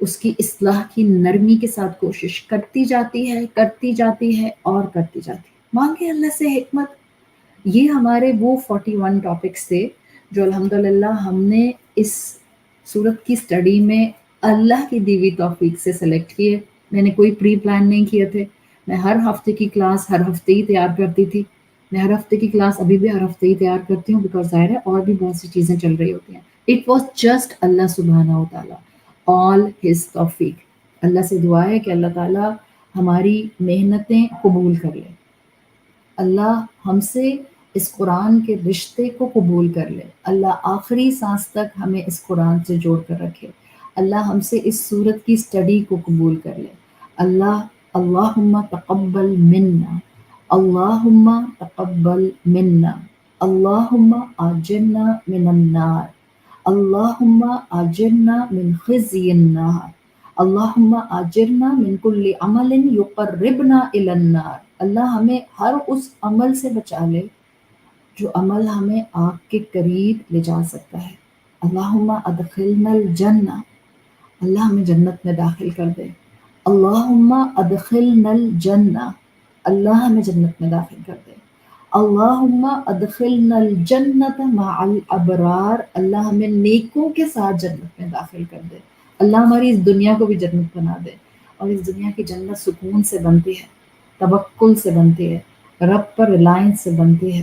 اس کی اصلاح کی نرمی کے ساتھ کوشش کرتی جاتی ہے، کرتی جاتی ہے اور کرتی جاتی ہے۔ مانگے اللہ سے حکمت۔ یہ ہمارے وہ 41 ٹاپکس تھے جو الحمدللہ ہم نے اس صورت کی اسٹڈی میں اللہ کی دی ہوئی توفیق سے سلیکٹ کیے۔ میں نے کوئی پری پلان نہیں کیے تھے۔ میں ہر ہفتے کی کلاس ہر ہفتے ہی تیار کرتی تھی۔ میں ہر ہفتے کی کلاس ابھی بھی ہر ہفتے ہی تیار کرتی ہوں، بیکاز ظاہر ہے اور بھی بہت سی چیزیں چل رہی ہوتی ہیں۔ اٹ واز جسٹ اللہ سبحانہ و تعالیٰ، آل ہز توفیق۔ اللہ سے دعا ہے کہ اللہ تعالیٰ ہماری محنتیں قبول کر لے، اللہ ہم سے اس قرآن کے رشتے کو قبول کر لے، اللہ آخری سانس تک ہمیں اس قرآن سے جوڑ کر رکھے، اللہ ہم سے اس سورت کی اسٹڈی کو قبول کر لے۔ اللہ اللہم تقبل منا، اللہم تقبل منا، اللہم آجرنا من النار، اللہم آجرنا من خزی النار، اللہم آجرنا من کل عمل یقربنا الی النار۔ اللہ ہمیں ہر اس عمل سے بچا لے جو عمل ہمیں آگ کے قریب لے جا سکتا ہے۔ اللہم ادخلنا الجنہ، اللہ ہمیں جنت میں داخل کر دے۔ اللہم ادخلنا الجنہ، اللہ ہمیں جنت میں داخل کر دے۔ اللہم ادخلنا الجنت مع الابرار، اللہ ہمیں نیکوں کے ساتھ جنت میں داخل کر دے۔ اللہ ہماری اس دنیا کو بھی جنت بنا دے، اور اس دنیا کی جنت سکون سے بنتی ہے، توکل سے بنتی ہے، رب پر ریلائنس سے بنتی ہے۔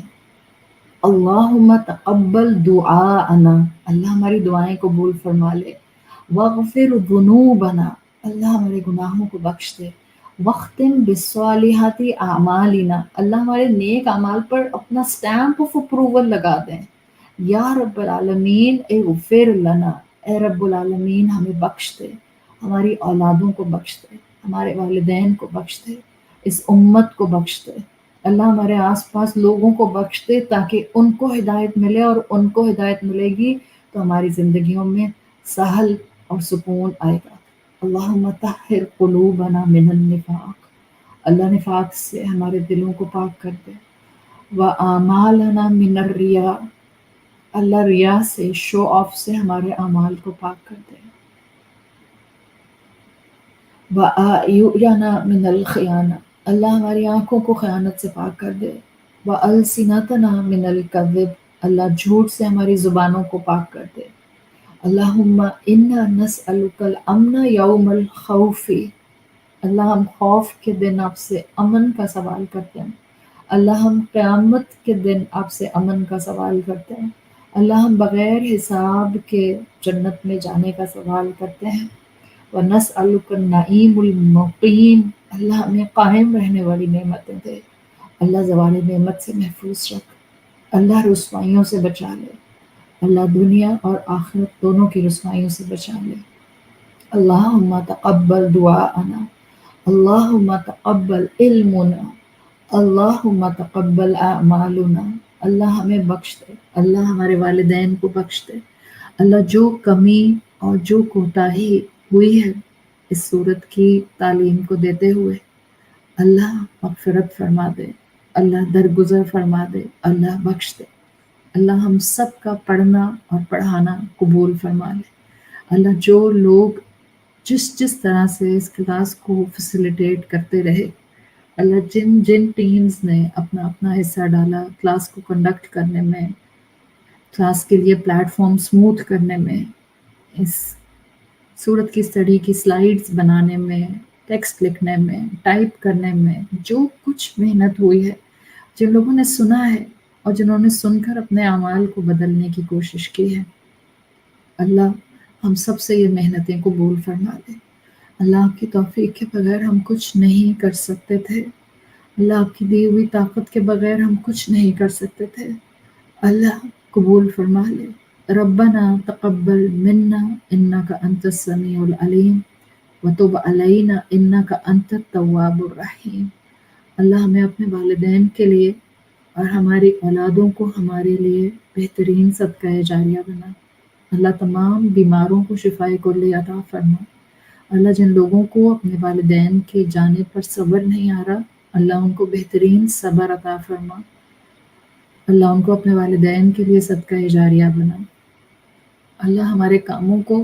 اللہم تقبل دعاءنا، اللہ ہماری دعائیں قبول فرما لے۔ واغفر ذنوبنا، اللہ ہمارے گناہوں کو بخش دے۔ واختم بالصالحات اعمالنا، اللہ ہمارے نیک اعمال پر اپنا اسٹیمپ آف اپروول لگا دیں۔ یا رب العالمین اغفر لنا، اے رب العالمین ہمیں بخش دے، ہماری اولادوں کو بخش دے، ہمارے والدین کو بخش دے، اس امت کو بخش دے۔ اللہ ہمارے آس پاس لوگوں کو بخش دے تاکہ ان کو ہدایت ملے، اور ان کو ہدایت ملے گی تو ہماری زندگیوں میں سہل اور سکون آئے گا۔ اللہم طہر قلوبنا من النفاق، اللہ نفاق سے ہمارے دلوں کو پاک کر دے۔ وَأَعْمَالَنَا مِنَ الرِّيَاءِ، اللہ ریا سے، شو آف سے ہمارے اعمال کو پاک کر دے۔ وَأَعْيُنَنَا مِنَ الْخِيَانَةِ، اللہ ہماری آنکھوں کو خیانت سے پاک کر دے۔ وَأَلْسِنَتَنَا مِنَ الْكَذِبِ، اللہ جھوٹ سے ہماری زبانوں کو پاک کر دے۔ اللہم انا نسألک الامن یوم الخوف، اللہ ہم خوف کے دن آپ سے امن کا سوال کرتے ہیں۔ اللہ ہم قیامت کے دن آپ سے امن کا سوال کرتے ہیں۔ اللہ ہم بغیر حساب کے جنت میں جانے کا سوال کرتے ہیں۔ وَنَسْأَلُكَ النَّعِيمُ الْمُقِيمُ، اللہ ہمیں قائم رہنے والی نعمتیں دے، اللہ زوال نعمت سے محفوظ رکھ، اللہ رسوائیوں سے بچا لے، اللہ دنیا اور آخرت دونوں کی رسوائیوں سے بچا لے۔ اللہم تقبل دعاءنا، اللہم تقبل علمنا، اللہم تقبل اعمالنا، اللہ ہمیں بخش دے، اللہ ہمارے والدین کو بخش دے۔ اللہ جو کمی اور جو کوتاہی ہوئی ہے اس صورت کی تعلیم کو دیتے ہوئے، اللہ مغفرت فرما دے، اللہ درگزر فرما دے، اللہ بخش دے۔ اللہ ہم سب کا پڑھنا اور پڑھانا قبول فرما لے۔ اللہ جو لوگ جس طرح سے اس کلاس کو فیسیلیٹیٹ کرتے رہے، اللہ جن جن ٹیمز نے اپنا اپنا حصہ ڈالا کلاس کو کنڈکٹ کرنے میں، کلاس کے لیے پلیٹ فارم اسموتھ کرنے میں، اس صورت کی اسٹڈی کی سلائیڈز بنانے میں، ٹیکسٹ لکھنے میں، ٹائپ کرنے میں، جو کچھ محنت ہوئی ہے، جن لوگوں نے سنا ہے اور جنہوں نے سن کر اپنے اعمال کو بدلنے کی کوشش کی ہے، اللہ ہم سب سے یہ محنتیں قبول فرما دے۔ اللہ آپ کی توفیق کے بغیر ہم کچھ نہیں کر سکتے تھے، اللہ آپ کی دی ہوئی طاقت کے بغیر ہم کچھ نہیں کر سکتے تھے۔ اللہ قبول فرما لے۔ ربنا تقبل منا انک انت السمیع العلیم وتب علینا انک انت التواب الرحیم۔ اللہ ہمیں اپنے والدین کے لیے اور ہماری اولادوں کو ہمارے لیے بہترین صدقہ جاریہ بنا۔ اللہ تمام بیماروں کو شفائے کلی عطا فرما۔ اللہ جن لوگوں کو اپنے والدین کے جانے پر صبر نہیں آ رہا، اللہ ان کو بہترین صبر عطا فرما۔ اللہ ان کو اپنے والدین کے لیے صدقہ جاریہ بنا۔ اللہ ہمارے کاموں کو